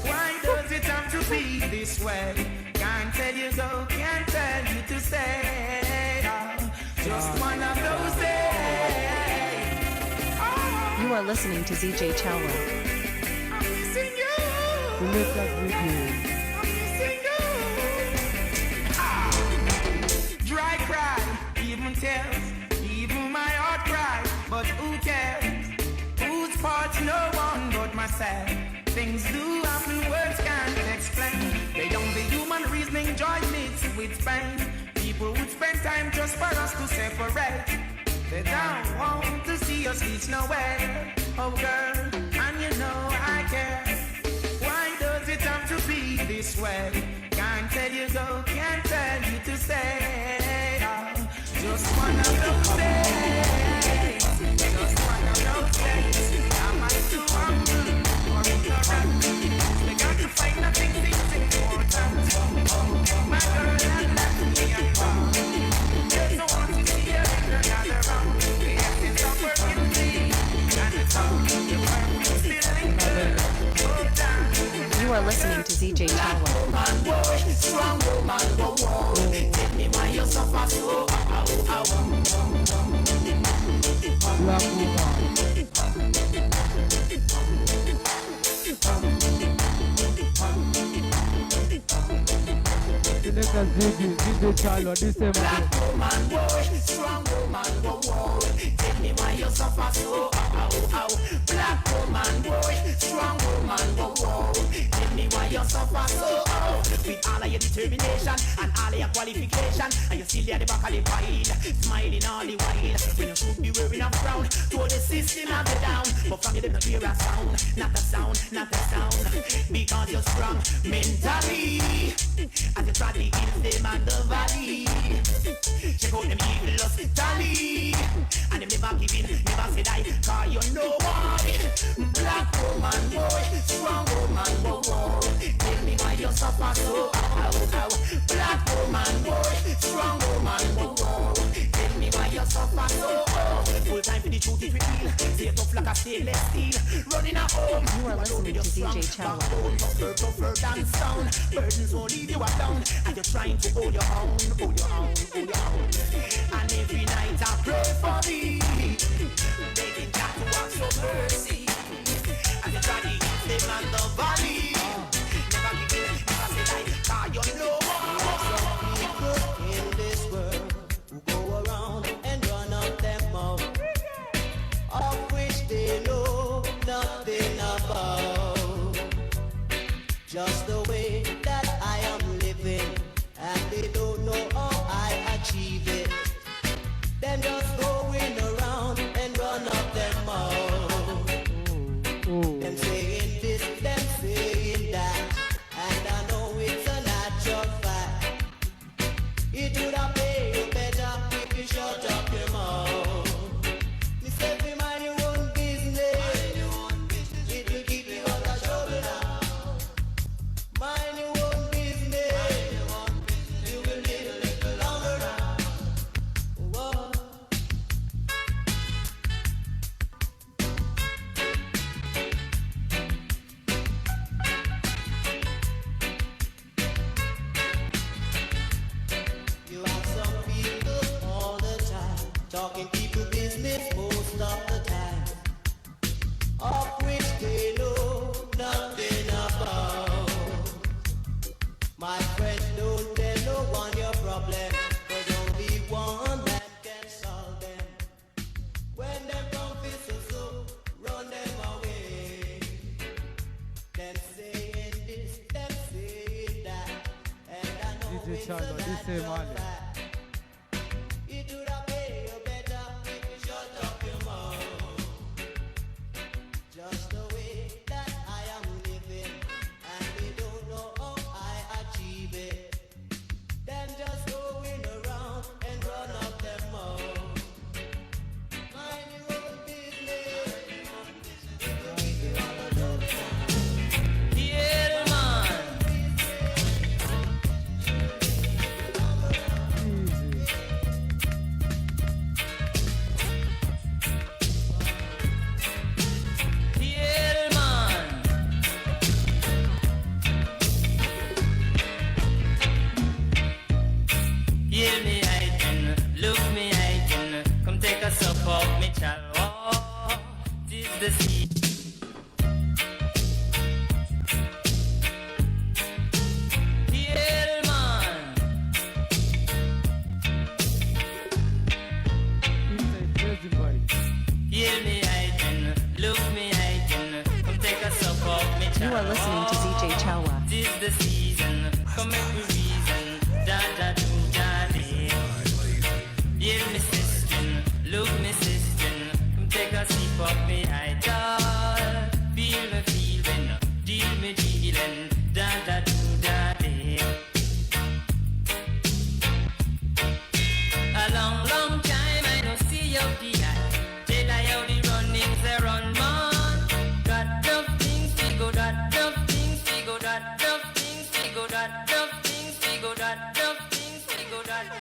Why does it have to be this way? Can't tell you go, can't tell you to stay. Just one of those days. You are listening to ZJ Chalwa. I'm missing you. We live that with you. Dry cry, even tears, even my heart cries. But who cares? Whose fault? No one but myself. Things do happen, words can't explain. They don't be human reasoning, joy mixed with pain. People would spend time just for us to separate. They don't want to see us reach nowhere. Oh girl, and you know I care. Why does it have to be this way? Can't tell you go, can't tell you to stay. Just one of those days. Just one of those days. Am I too humble or ignorant? They got to find nothing things important. My girl had left me alone. There's no one to see her in another round. The essence of her beauty and the tongue. The work will still linger. You are listening to ZJ Chalwa. Strong woman, go on. Tell me why you suffer so. Black woman. Selector Ziggy, DJ Chalwa, this same Black woman, boy, strong woman, go on. Tell me why you suffer so. Black woman, boy, strong woman, go on. Tell me why you suffer so. With all of your determination and all of your qualification, and you still at the back of the pile, smiling all the while. When you should be wearing a frown, to the system of the down. But from you, they don't hear a sound, not a sound, not a sound. Because you're strong mentally, as you try to heal them and the valley. Check out them evil tally, and them never give in, never say die. Cause you know why. Black woman, boy, strong woman, boy. Tell me why you suffer so. Black woman, boy, strong woman, boy. Tell me why you suffer so. Full time for the truth if you feel. Stay tough like a stainless steel. Running a home. You are listening to ZJ Chalwa. Tougher than sound. Burdens won't leave you alone. And you're trying to hold your own, hold your own, hold your own. And every night I pray for thee, begging God to have some mercy. And you try to hit them and the valley. Never give in, never say die. Cause you know some people in this world who go around and run up them mouth, of which they know nothing about. Just the way that I am living, and they don't know how I achieve it. Them just going around and run up them mouth. Them saying this, them saying that, and I know it's a natural fact. It would have paid you better if you shut up your mouth. Me say be mind your own business. It will keep you out of trouble now. Mind your own business. You will live a little longer now. Whoa. talking people business most of the time, of which they know nothing about. My friend, don't tell no one your problem, 'cause only one man can solve them. When them confess so, run them away. Them saying this, them saying that, and I know DJ it's a Chalwa, this is natural Mali. fact. It would have paid you better if you shut up your mouth. Just the way that I am living, and they don't know how I achieve it. Them just going around and run up their mouth. Mind your own business. Yeah, man. Yeah, man. Hear me hiking, look me hiking. Come take a sup of me chalwa. Tis the sea. Yeah, man. Inside Crazy Vybz. Hear me hiking, look me hiking. Come take a sup of me chalwa. You are listening to ZJ Chalwa. Tis the season, come make me reason. Da da do da day. Hear me sistin', look me sistin'. Come take a sip of me idol. Feel me feelin', deal me dealin'. Da da do da day. A long, long time I don't see your eye. Tell I how the runnings they run, man. Got tough things we go, that tough things we go, that tough things we go, that tough things we go, that tough things we go, that.